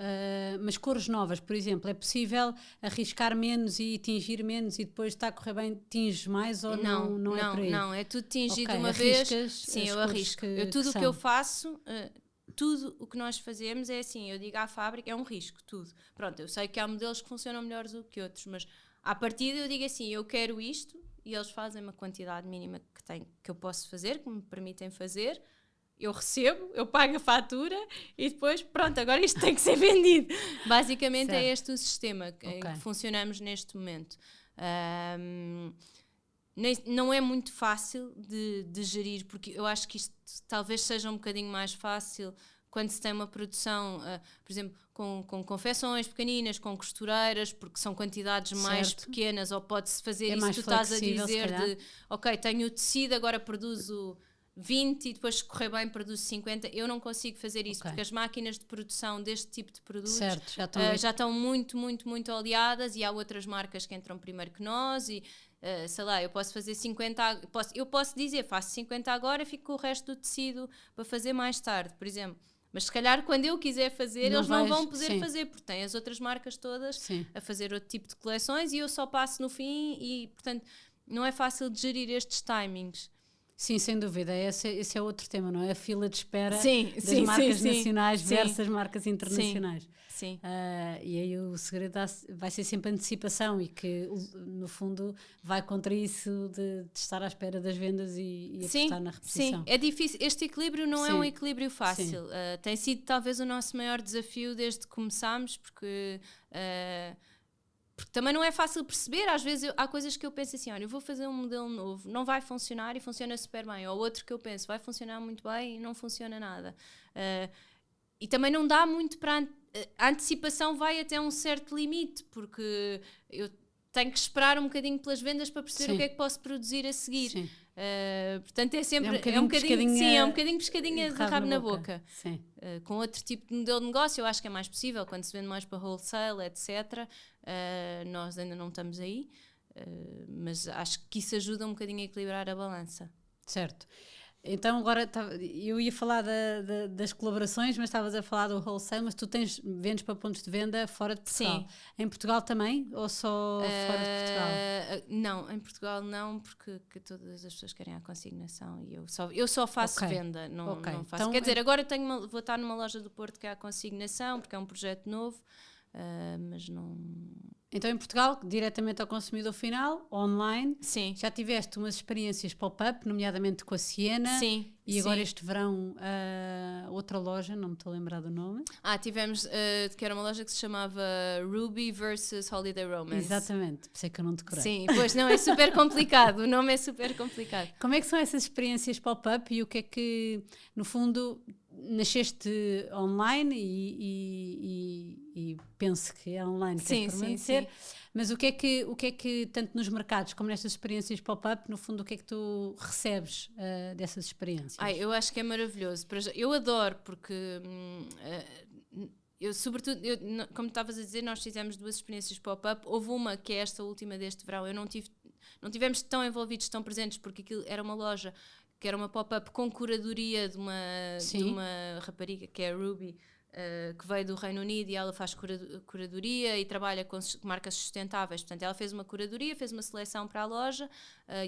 mas cores novas, por exemplo, é possível arriscar menos e tingir menos e depois está a correr bem, tinges mais ou não é por aí? Não, é tudo tingido uma vez. Sim, eu arrisco. Tudo o que eu faço, tudo o que nós fazemos é assim, eu digo à fábrica, é um risco, tudo. Pronto, eu sei que há modelos que funcionam melhores do que outros, mas à partida eu digo assim, eu quero isto e eles fazem uma quantidade mínima que eu posso fazer, que me permitem fazer. Eu recebo, eu pago a fatura e depois, pronto, agora isto tem que ser vendido. Basicamente é este o sistema em que funcionamos neste momento. Não é muito fácil de gerir, porque eu acho que isto talvez seja um bocadinho mais fácil quando se tem uma produção, por exemplo, com confecções pequeninas, com costureiras, porque são quantidades mais pequenas, ou pode-se fazer isso que tu estás a dizer de, ok, tenho o tecido, agora produzo 20 e depois, se correr bem, produzo 50. Eu não consigo fazer isso, porque as máquinas de produção deste tipo de produtos já estão muito, muito, muito oleadas e há outras marcas que entram primeiro que nós e, sei lá, eu posso fazer 50, eu posso dizer, faço 50 agora, fico com o resto do tecido para fazer mais tarde, por exemplo. Mas se calhar quando eu quiser fazer, eles não vão poder fazer, porque têm as outras marcas todas a fazer outro tipo de coleções e eu só passo no fim e, portanto, não é fácil de gerir estes timings. Sim, sem dúvida, esse é outro tema, não é? A fila de espera das marcas nacionais versus as marcas internacionais. Sim. E aí o segredo vai ser sempre a antecipação e que, no fundo, vai contra isso de estar à espera das vendas e apostar na reposição. Sim, é difícil. Este equilíbrio não é um equilíbrio fácil. Tem sido talvez o nosso maior desafio desde que começámos, porque também não é fácil perceber, às vezes há coisas que eu penso assim, olha, eu vou fazer um modelo novo, não vai funcionar e funciona super bem, ou outro que eu penso, vai funcionar muito bem e não funciona nada. E também não dá muito para... A antecipação vai até um certo limite, porque eu tenho que esperar um bocadinho pelas vendas para perceber o que é que posso produzir a seguir. Portanto é sempre é um bocadinho pescadinha de rabo na boca. Com outro tipo de modelo de negócio eu acho que é mais possível, quando se vende mais para wholesale, etc. Nós ainda não estamos aí, mas acho que isso ajuda um bocadinho a equilibrar a balança. Certo. Então agora eu ia falar das colaborações, mas estavas a falar do wholesale, mas tu vendes para pontos de venda fora de Portugal. Sim. Em Portugal também ou só fora de Portugal? Não, em Portugal não, porque todas as pessoas querem a consignação e eu só faço venda, não faço. Então, quer dizer, agora vou estar numa loja do Porto que é a consignação, porque é um projeto novo, mas não... Então em Portugal, diretamente ao consumidor final, online, sim. Já tiveste umas experiências pop-up, nomeadamente com a Siena, sim, e agora este verão outra loja, não me estou a lembrar do nome. Tivemos, que era uma loja que se chamava Ruby vs Holiday Romance. Exatamente, por isso é que eu não decorei. Sim, pois não, é super complicado, o nome é super complicado. Como é que são essas experiências pop-up e o que é que, no fundo, nasceste online e penso que é online que é permanecer, mas o que é que, tanto nos mercados como nestas experiências pop-up, no fundo, o que é que tu recebes dessas experiências? Eu acho que é maravilhoso. Eu adoro, porque sobretudo, como estavas a dizer, nós fizemos 2 experiências pop-up. Houve uma que é esta última deste verão, não tivemos tão envolvidos, tão presentes, porque aquilo era uma loja que era uma pop-up com curadoria de uma rapariga que é a Ruby, que veio do Reino Unido, e ela faz curadoria e trabalha com marcas sustentáveis. Portanto, ela fez uma curadoria, fez uma seleção para a loja,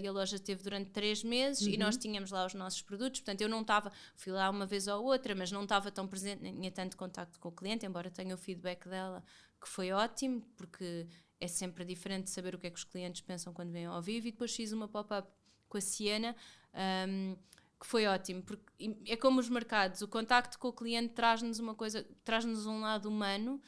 e a loja teve durante 3 meses, e nós tínhamos lá os nossos produtos. Portanto, eu não estava, fui lá uma vez ou outra, mas não estava tão presente, nem tinha tanto contacto com o cliente, embora tenha o feedback dela, que foi ótimo, porque é sempre diferente saber o que é que os clientes pensam quando vêm ao vivo. E depois fiz uma pop-up com a Siena, que foi ótimo, porque é como os mercados, o contacto com o cliente traz-nos uma coisa, traz-nos um lado humano,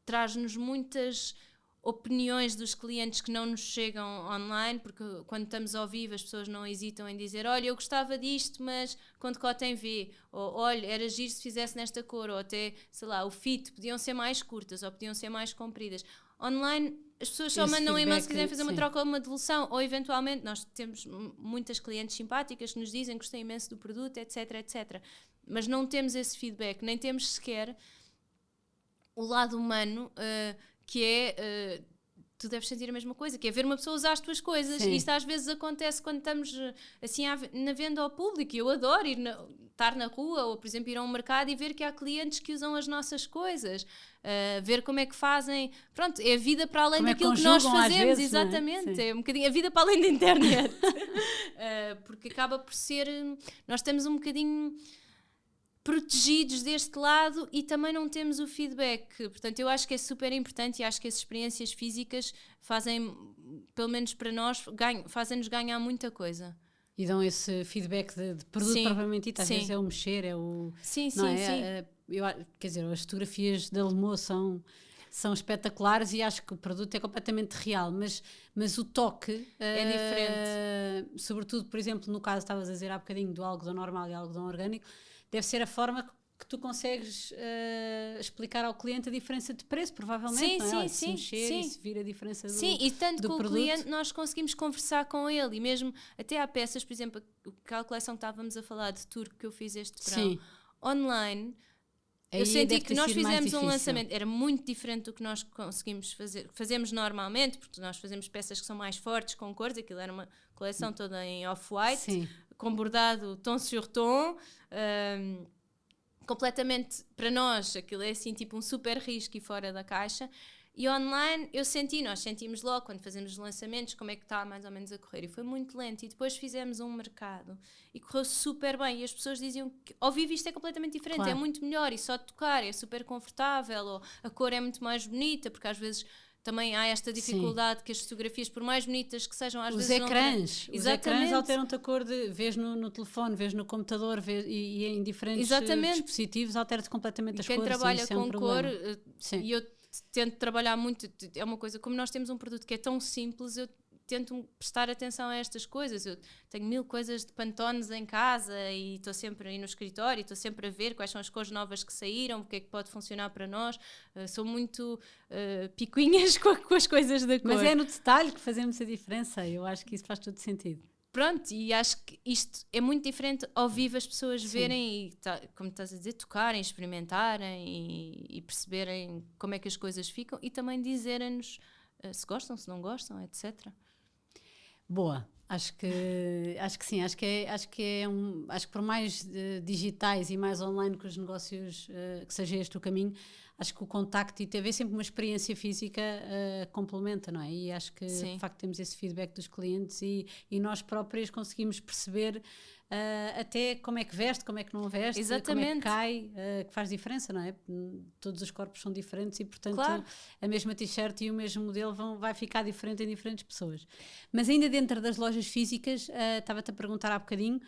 traz-nos muitas opiniões dos clientes que não nos chegam online, porque quando estamos ao vivo as pessoas não hesitam em dizer: olha, eu gostava disto, mas com decote em V, ou olha, era giro se fizesse nesta cor, ou até, sei lá, o fit, podiam ser mais curtas ou podiam ser mais compridas. Online as pessoas só mandam um e-mail se quiserem fazer uma troca ou uma devolução, ou eventualmente nós temos muitas clientes simpáticas que nos dizem que gostam imenso do produto, etc, etc. Mas não temos esse feedback, nem temos sequer o lado humano, que é... tu deves sentir a mesma coisa, que é ver uma pessoa usar as tuas coisas. Sim. E isto às vezes acontece quando estamos assim na venda ao público, e eu adoro estar na rua, ou por exemplo ir a um mercado e ver que há clientes que usam as nossas coisas, ver como é que fazem, pronto, é a vida para além daquilo que nós fazemos, vezes, exatamente, é um bocadinho a vida para além da internet. Porque acaba por ser, nós estamos um bocadinho protegidos deste lado e também não temos o feedback. Portanto, eu acho que é super importante, e acho que as experiências físicas fazem, pelo menos para nós, fazem-nos ganhar muita coisa. E dão esse feedback de produto propriamente dito, às vezes é o mexer, é o... Sim. Quer dizer, as fotografias da Lemo são espetaculares e acho que o produto é completamente real, mas o toque é diferente. Sobretudo, por exemplo, no caso, estavas a dizer há bocadinho do algodão normal e algodão orgânico, deve ser a forma que tu consegues explicar ao cliente a diferença de preço, provavelmente, não é? Se mexer e se vir a diferença do produto. Sim, e tanto com o cliente nós conseguimos conversar com ele, e mesmo até há peças, por exemplo, aquela coleção que estávamos a falar de tour que eu fiz este verão, online, eu senti que nós fizemos um lançamento, era muito diferente do que nós conseguimos fazemos normalmente, porque nós fazemos peças que são mais fortes, com cores, aquilo era uma coleção toda em off-white, com bordado tom sur tom, completamente, para nós, aquilo é assim tipo um super risco e fora da caixa. E online nós sentimos logo quando fazemos os lançamentos como é que está mais ou menos a correr, e foi muito lento, e depois fizemos um mercado e correu super bem, e as pessoas diziam que ao vivo isto é completamente diferente, é muito melhor, e só de tocar é super confortável, ou a cor é muito mais bonita, porque às vezes também há esta dificuldade que as fotografias, por mais bonitas que sejam, às vezes os ecrãs alteram-te a cor, vês no telefone, vês no computador, e em diferentes dispositivos altera-te completamente as cores. Quem trabalha com cor, e eu tento trabalhar muito, é uma coisa, como nós temos um produto que é tão simples, eu tento prestar atenção a estas coisas. Eu tenho 1000 coisas de Pantones em casa e estou sempre aí no escritório, estou sempre a ver quais são as cores novas que saíram, o que é que pode funcionar para nós. Sou muito picuinhas com as coisas da cor. Mas é no detalhe que fazemos a diferença, eu acho que isso faz todo sentido. Pronto, e acho que isto é muito diferente ao vivo, as pessoas verem e, como estás a dizer, tocarem, experimentarem e perceberem como é que as coisas ficam, e também dizerem-nos se gostam, se não gostam, etc. Boa. Acho que sim, acho que por mais digitais e mais online que os negócios, que seja este o caminho, acho que o contacto e ter sempre uma experiência física complementa, não é? E acho que de facto temos esse feedback dos clientes e nós próprios conseguimos perceber até como é que veste, como é que não veste, como é que cai, que faz diferença, não é? Todos os corpos são diferentes e portanto a mesma t-shirt e o mesmo modelo vai ficar diferente em diferentes pessoas. Mas ainda dentro das lojas físicas, estava-te a perguntar há bocadinho,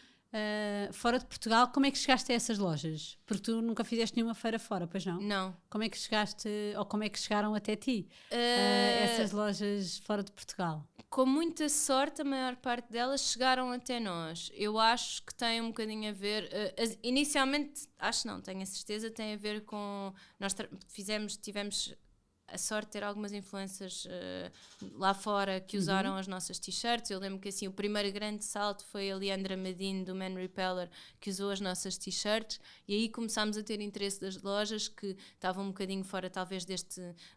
fora de Portugal, como é que chegaste a essas lojas? Porque tu nunca fizeste nenhuma feira fora, pois não? Não. Como é que chegaste, ou como é que chegaram até ti, essas lojas fora de Portugal? Com muita sorte, a maior parte delas chegaram até nós. Eu acho que tem um bocadinho a ver, inicialmente, tenho a certeza, tem a ver com, nós tivemos a sorte de ter algumas influencers lá fora que usaram as nossas t-shirts. Eu lembro que assim, o primeiro grande salto foi a Leandra Medine do Man Repeller, que usou as nossas t-shirts, e aí começámos a ter interesse das lojas que estavam um bocadinho fora talvez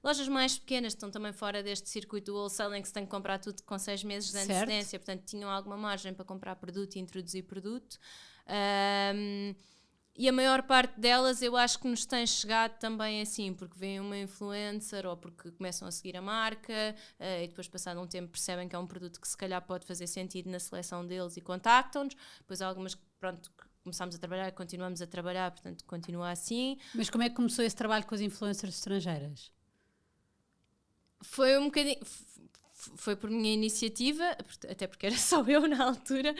lojas mais pequenas, estão também fora deste circuito do wholesale em que se tem que comprar tudo com 6 meses de antecedência, portanto tinham alguma margem para comprar produto e introduzir produto. E a maior parte delas eu acho que nos tem chegado também assim, porque vem uma influencer ou porque começam a seguir a marca e depois passado um tempo percebem que é um produto que se calhar pode fazer sentido na seleção deles e contactam-nos. Depois há algumas que começámos a trabalhar e continuamos a trabalhar, portanto continua assim. Mas como é que começou esse trabalho com as influencers estrangeiras? Foi um bocadinho... Foi por minha iniciativa, até porque era só eu na altura,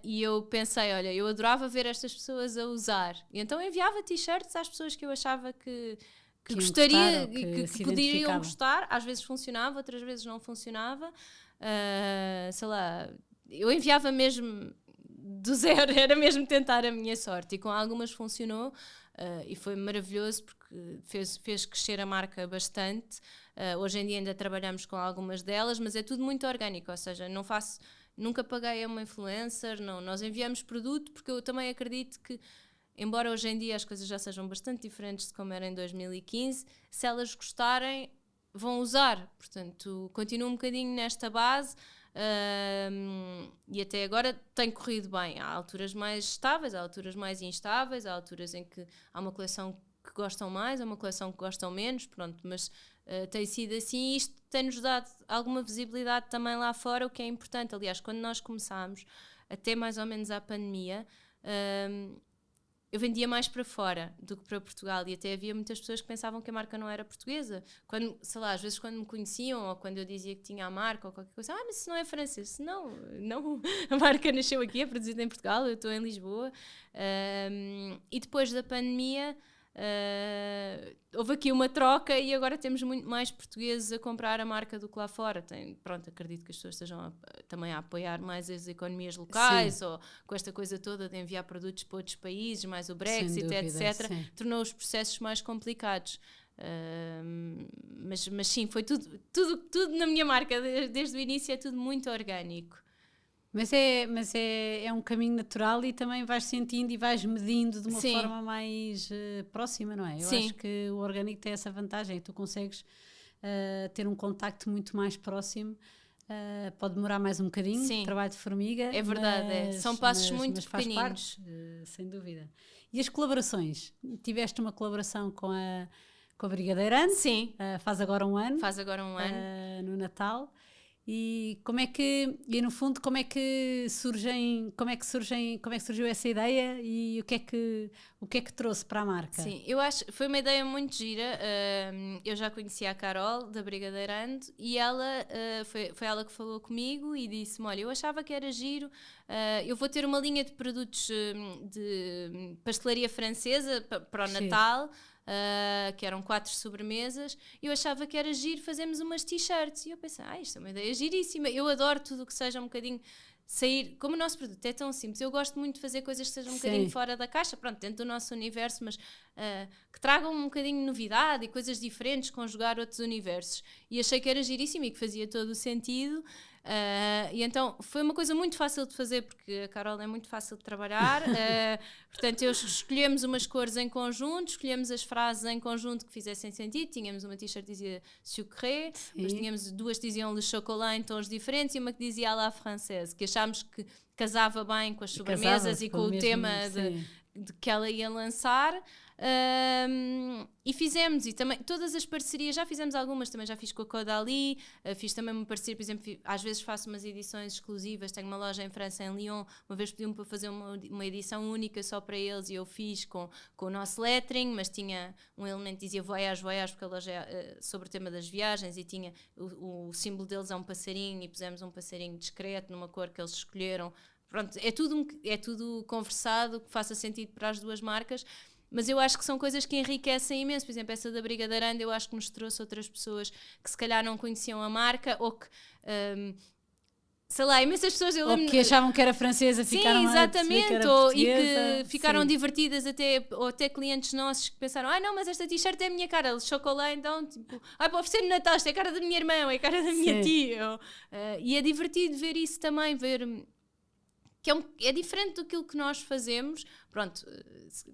e eu pensei, olha, eu adorava ver estas pessoas a usar, e então enviava t-shirts às pessoas que eu achava que gostaria, que poderiam gostar. Às vezes funcionava, outras vezes não funcionava, sei lá, eu enviava mesmo do zero, era mesmo tentar a minha sorte, e com algumas funcionou, e foi maravilhoso porque fez crescer a marca bastante. Hoje em dia ainda trabalhamos com algumas delas, mas é tudo muito orgânico, ou seja, nunca paguei a uma influencer, não, nós enviamos produto porque eu também acredito que, embora hoje em dia as coisas já sejam bastante diferentes de como era em 2015, se elas gostarem vão usar, portanto continuo um bocadinho nesta base. E até agora tem corrido bem. Há alturas mais estáveis, há alturas mais instáveis, há alturas em que há uma coleção que gostam mais, há uma coleção que gostam menos, pronto, mas tem sido assim, e isto tem-nos dado alguma visibilidade também lá fora, o que é importante. Aliás, quando nós começámos, até mais ou menos à pandemia, eu vendia mais para fora do que para Portugal, e até havia muitas pessoas que pensavam que a marca não era portuguesa. Quando, sei lá, às vezes quando me conheciam ou quando eu dizia que tinha a marca ou qualquer coisa, mas isso não é francês. Não, a marca nasceu aqui, é produzida em Portugal, eu estou em Lisboa. E depois da pandemia houve aqui uma troca e agora temos muito mais portugueses a comprar a marca do que lá fora. Acredito que as pessoas estejam também a apoiar mais as economias locais. Sim. Ou com esta coisa toda de enviar produtos para outros países, mais o Brexit, dúvida, etc. Sim. Tornou os processos mais complicados. Mas sim, foi tudo na minha marca, desde o início é tudo muito orgânico. Mas é um caminho natural e também vais sentindo e vais medindo de uma Sim. forma mais próxima, não é? Eu Sim. acho que o orgânico tem essa vantagem, tu consegues ter um contacto muito mais próximo, pode demorar mais um bocadinho, Sim. trabalho de formiga. É verdade, são passos muito pequeninos. Faz parte, sem dúvida. E as colaborações? Tiveste uma colaboração com a Brigadeirante? Sim. Faz agora um ano. Faz agora um ano. No Natal. E no fundo como é que surgiu essa ideia e o que é que trouxe para a marca? Sim, eu acho que foi uma ideia muito gira. Eu já conhecia a Carol da Brigadeirante e ela foi ela que falou comigo e disse-me, olha, eu achava que era giro, eu vou ter uma linha de produtos de pastelaria francesa para o Natal. Que eram 4 sobremesas, e eu achava que era giro fazermos umas t-shirts, e eu pensei, isto é uma ideia giríssima, eu adoro tudo o que seja um bocadinho sair, como o nosso produto é tão simples, eu gosto muito de fazer coisas que sejam um bocadinho fora da caixa, pronto, dentro do nosso universo, mas que tragam um bocadinho de novidade e coisas diferentes, conjugar outros universos. E achei que era giríssimo e que fazia todo o sentido. E então foi uma coisa muito fácil de fazer, porque a Carol é muito fácil de trabalhar. Portanto, escolhemos umas cores em conjunto, escolhemos as frases em conjunto que fizessem sentido. Tínhamos uma t-shirt que dizia sucré, mas tínhamos duas que diziam le chocolat em tons diferentes e uma que dizia à la française, que achámos que casava bem com as sobremesas e com o tema de que ela ia lançar. E fizemos, e também todas as parcerias, já fizemos algumas, também já fiz com a Caudalie, fiz também uma parceria, por exemplo, às vezes faço umas edições exclusivas, tenho uma loja em França, em Lyon, uma vez pediu-me para fazer uma edição única só para eles e eu fiz com o nosso lettering, mas tinha um elemento que dizia Voyage, Voyage, porque a loja é sobre o tema das viagens e tinha o símbolo deles é um passarinho e pusemos um passarinho discreto numa cor que eles escolheram. Pronto, é tudo conversado, que faça sentido para as duas marcas, mas eu acho que são coisas que enriquecem imenso. Por exemplo, essa da Brigadeiranda eu acho que nos trouxe outras pessoas que se calhar não conheciam a marca ou que, sei lá, imensas pessoas... Ou que achavam que era francesa, ficaram exatamente, a que era portuguesa. E que ficaram divertidas ou até clientes nossos que pensaram, não, mas esta t-shirt é a minha cara, chocolate, então, tipo, para oferecer no Natal, isto é a cara da minha irmã, é a cara da minha tia. E é divertido ver isso também, ver... que é diferente do que nós fazemos. Pronto,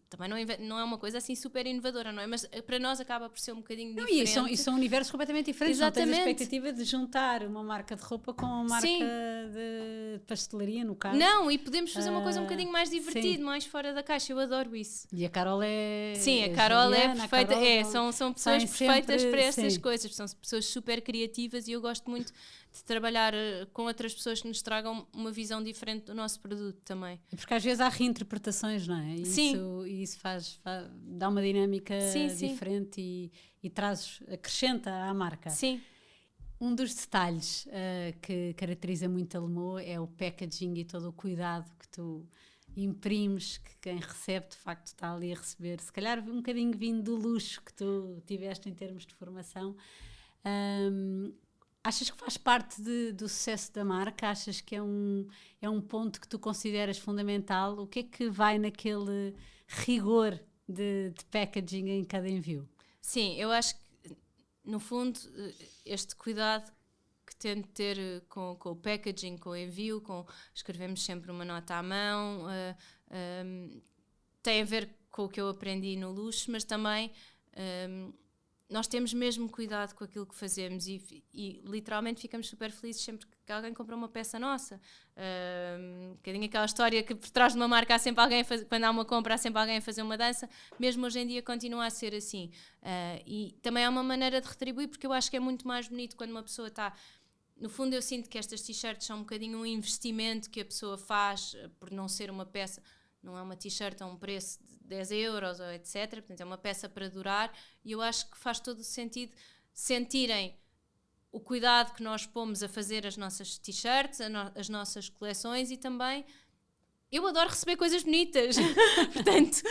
também não é uma coisa assim super inovadora, não é? Mas para nós acaba por ser um bocadinho diferente. E são universos completamente diferentes. Exatamente. Não tens a expectativa de juntar uma marca de roupa com uma marca de pastelaria, no caso. Não, e podemos fazer uma coisa um bocadinho mais divertida, mais fora da caixa. Eu adoro isso. E a Carol é... Sim, a Carol Juliana, é perfeita. São pessoas perfeitas sempre, para essas coisas. São pessoas super criativas e eu gosto muito de trabalhar com outras pessoas que nos tragam uma visão diferente do nosso produto também. E porque às vezes há reinterpretações, não é? E isso dá uma dinâmica diferente e acrescenta à marca. Sim. Um dos detalhes que caracteriza muito a Lemo é o packaging e todo o cuidado que tu imprimes, que quem recebe de facto está ali a receber, se calhar um bocadinho vindo do luxo que tu tiveste em termos de formação. Achas que faz parte do sucesso da marca? Achas que é um ponto que tu consideras fundamental? O que é que vai naquele rigor de packaging em cada envio? Sim, eu acho que, no fundo, este cuidado que tento ter com o packaging, com o envio, escrevemos sempre uma nota à mão, tem a ver com o que eu aprendi no luxo, mas também... nós temos mesmo cuidado com aquilo que fazemos e literalmente ficamos super felizes sempre que alguém compra uma peça nossa. Um bocadinho aquela história que por trás de uma marca há sempre alguém quando há uma compra há sempre alguém a fazer uma dança, mesmo hoje em dia continua a ser assim. E também é uma maneira de retribuir, porque eu acho que é muito mais bonito quando uma pessoa está... No fundo eu sinto que estas t-shirts são um bocadinho um investimento que a pessoa faz por não ser uma peça... Não é uma t-shirt a um preço de 10 euros, ou etc. Portanto, é uma peça para durar e eu acho que faz todo o sentido sentirem o cuidado que nós pomos a fazer as nossas t-shirts, as nossas coleções e também... Eu adoro receber coisas bonitas. Portanto,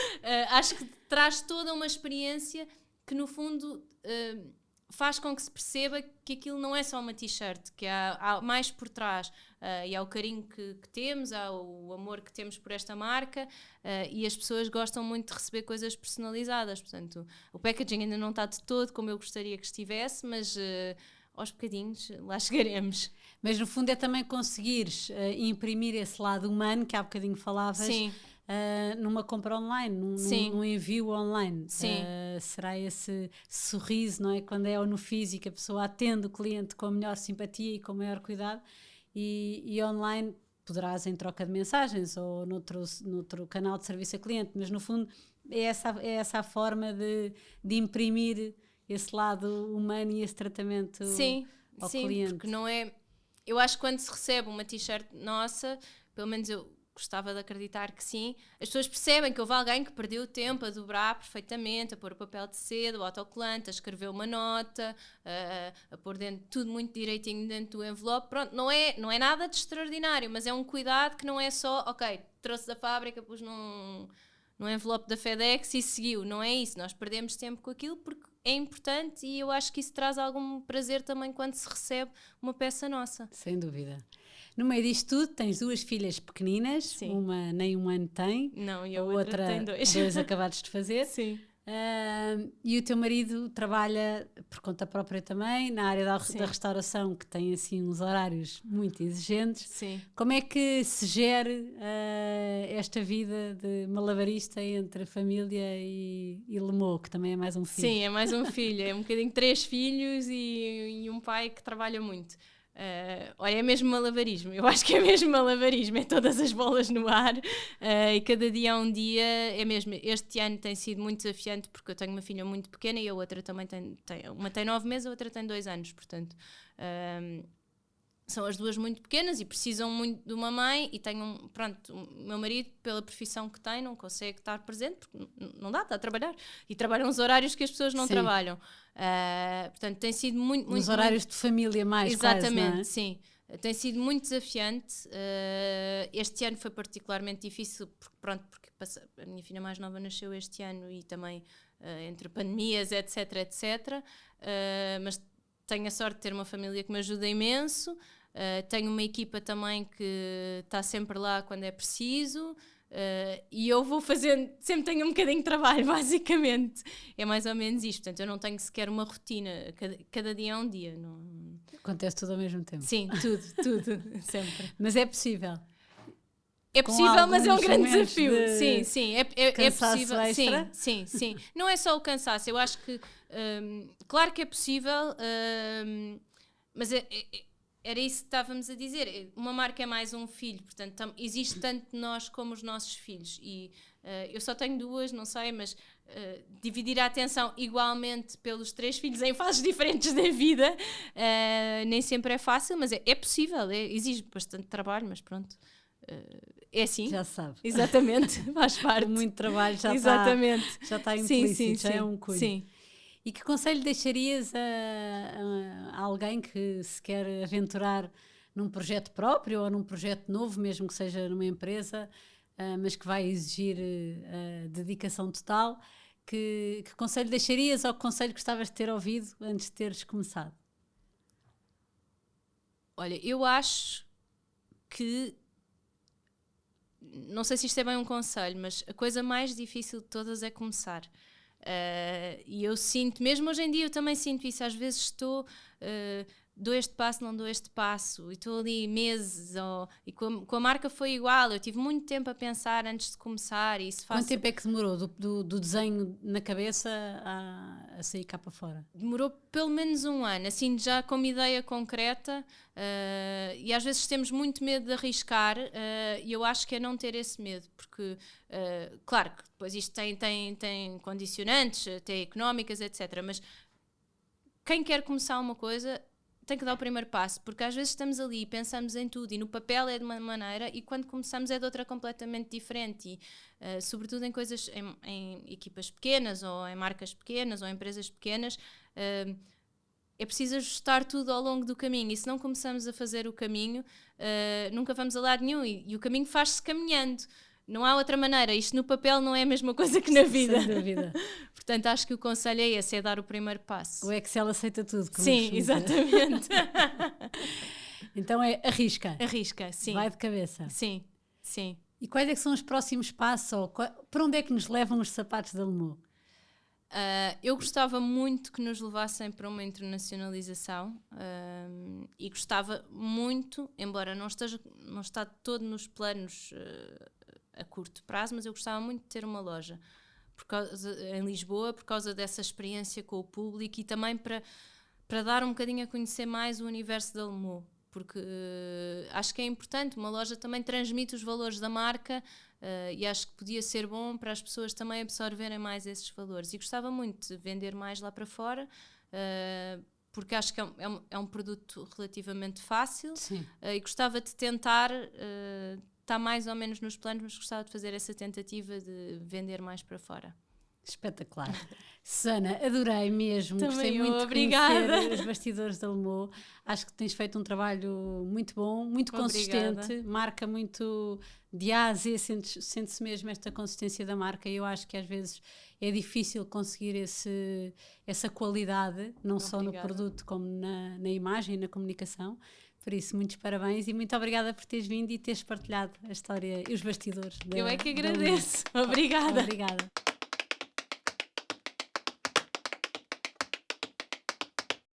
acho que traz toda uma experiência que, no fundo... faz com que se perceba que aquilo não é só uma t-shirt, que há mais por trás, e há o carinho que temos, há o amor que temos por esta marca, e as pessoas gostam muito de receber coisas personalizadas. Portanto, o packaging ainda não está de todo como eu gostaria que estivesse, mas aos bocadinhos lá chegaremos. Mas no fundo é também conseguires imprimir esse lado humano que há bocadinho falavas. Sim. Numa compra online, num envio online. Será esse sorriso, não é? Quando é ou no físico, a pessoa atende o cliente com a melhor simpatia e com o maior cuidado, e online poderás em troca de mensagens ou noutro canal de serviço a cliente, mas no fundo é essa a forma de imprimir esse lado humano e esse tratamento ao cliente. Porque não é... Eu acho que quando se recebe uma t-shirt nossa, pelo menos eu gostava de acreditar que sim, as pessoas percebem que houve alguém que perdeu o tempo a dobrar perfeitamente, a pôr o papel de seda, o autocolante, a escrever uma nota, a pôr tudo muito direitinho dentro do envelope. Pronto, não é nada de extraordinário, mas é um cuidado que não é só, ok, trouxe da fábrica, pus num envelope da FedEx e seguiu. Não é isso, nós perdemos tempo com aquilo porque é importante e eu acho que isso traz algum prazer também quando se recebe uma peça nossa. Sem dúvida. No meio disto tudo, tens duas filhas pequeninas, uma nem um ano tem, não, e a outra tem dois acabados de fazer. Sim. E o teu marido trabalha por conta própria também, na área da restauração, que tem assim uns horários muito exigentes. Sim. Como é que se gere esta vida de malabarista entre família e Lemou, que também é mais um filho? Sim, é mais um filho, é um bocadinho 3 filhos e um pai que trabalha muito. Olha, é mesmo malabarismo, eu acho que é mesmo malabarismo, é todas as bolas no ar, e cada dia é um dia, é mesmo. Este ano tem sido muito desafiante porque eu tenho uma filha muito pequena e a outra também uma tem 9 meses, a outra tem 2 anos, portanto são as duas muito pequenas e precisam muito de uma mãe, e tenho, pronto, o meu marido, pela profissão que tem, não consegue estar presente porque não dá, está a trabalhar, e trabalha uns horários que as pessoas não trabalham. Portanto, tem sido muito... Nos horários de família mais, exatamente, quase, não é? Sim. Tem sido muito desafiante. Este ano foi particularmente difícil porque a minha filha mais nova nasceu este ano e também entre pandemias, etc, etc. Mas tenho a sorte de ter uma família que me ajuda imenso. Tenho uma equipa também que está sempre lá quando é preciso. E eu vou fazendo, sempre tenho um bocadinho de trabalho, basicamente. É mais ou menos isto. Portanto, eu não tenho sequer uma rotina. Cada dia é um dia. Não... Acontece tudo ao mesmo tempo. Sim, tudo, sempre. Mas é possível. É possível, mas é um grande desafio. Sim, é possível. Extra? Sim. Não é só o cansaço. Eu acho que, claro que é possível, mas era isso que estávamos a dizer. Uma marca é mais um filho, portanto, existe tanto nós como os nossos filhos. E eu só tenho 2, não sei, mas dividir a atenção igualmente pelos 3 filhos em fases diferentes da vida nem sempre é fácil, mas é possível. Exige bastante trabalho, mas pronto. É assim. Já sabe. Exatamente, faz parte. Muito trabalho já está implícito, já é um cunho. Sim. E que conselho deixarias a alguém que se quer aventurar num projeto próprio ou num projeto novo, mesmo que seja numa empresa, mas que vai exigir dedicação total? Que conselho deixarias ou que conselho gostavas de ter ouvido antes de teres começado? Olha, eu acho que, não sei se isto é bem um conselho, mas a coisa mais difícil de todas é começar. E eu sinto, mesmo hoje em dia eu também sinto isso, às vezes dou este passo, não dou este passo, e estou ali meses, e com a marca foi igual, eu tive muito tempo a pensar antes de começar. E isso Quanto tempo é que demorou do desenho na cabeça a sair cá para fora? Demorou pelo menos 1 ano, assim já com uma ideia concreta, e às vezes temos muito medo de arriscar, e eu acho que é não ter esse medo, porque claro que depois isto tem condicionantes, até económicas, etc, mas quem quer começar uma coisa tem que dar o primeiro passo, porque às vezes estamos ali e pensamos em tudo, e no papel é de uma maneira e quando começamos é de outra completamente diferente, e sobretudo em coisas, em equipas pequenas ou em marcas pequenas ou em empresas pequenas, é preciso ajustar tudo ao longo do caminho, e se não começamos a fazer o caminho, nunca vamos a lado nenhum, e o caminho faz-se caminhando. Não há outra maneira, isto no papel não é a mesma coisa que na vida. Sem dúvida. Portanto, acho que o conselho é esse, é dar o primeiro passo. O Excel aceita tudo. Sim, exatamente. Então é arrisca. Arrisca, sim. Vai de cabeça. Sim. E quais é que são os próximos passos? Ou para onde é que nos levam os sapatos da Lemou? Eu gostava muito que nos levassem para uma internacionalização, e gostava muito, embora não está todo nos planos a curto prazo, mas eu gostava muito de ter uma loja em Lisboa, por causa dessa experiência com o público e também para dar um bocadinho a conhecer mais o universo da Lemou, porque acho que é importante. Uma loja também transmite os valores da marca, e acho que podia ser bom para as pessoas também absorverem mais esses valores, e gostava muito de vender mais lá para fora, porque acho que é um produto relativamente fácil. E gostava de tentar, está mais ou menos nos planos, mas gostava de fazer essa tentativa de vender mais para fora. Espetacular. Susana, adorei mesmo. Também gostei muito de obrigada. conhecer os bastidores da Lemou. Acho que tens feito um trabalho muito bom, muito consistente, marca muito de A a Z, sente-se mesmo esta consistência da marca, e eu acho que às vezes é difícil conseguir essa qualidade, não só no produto como na imagem e na comunicação. Por isso, muitos parabéns e muito obrigada por teres vindo e teres partilhado a história e os bastidores. Eu é que agradeço. Obrigada. Obrigada.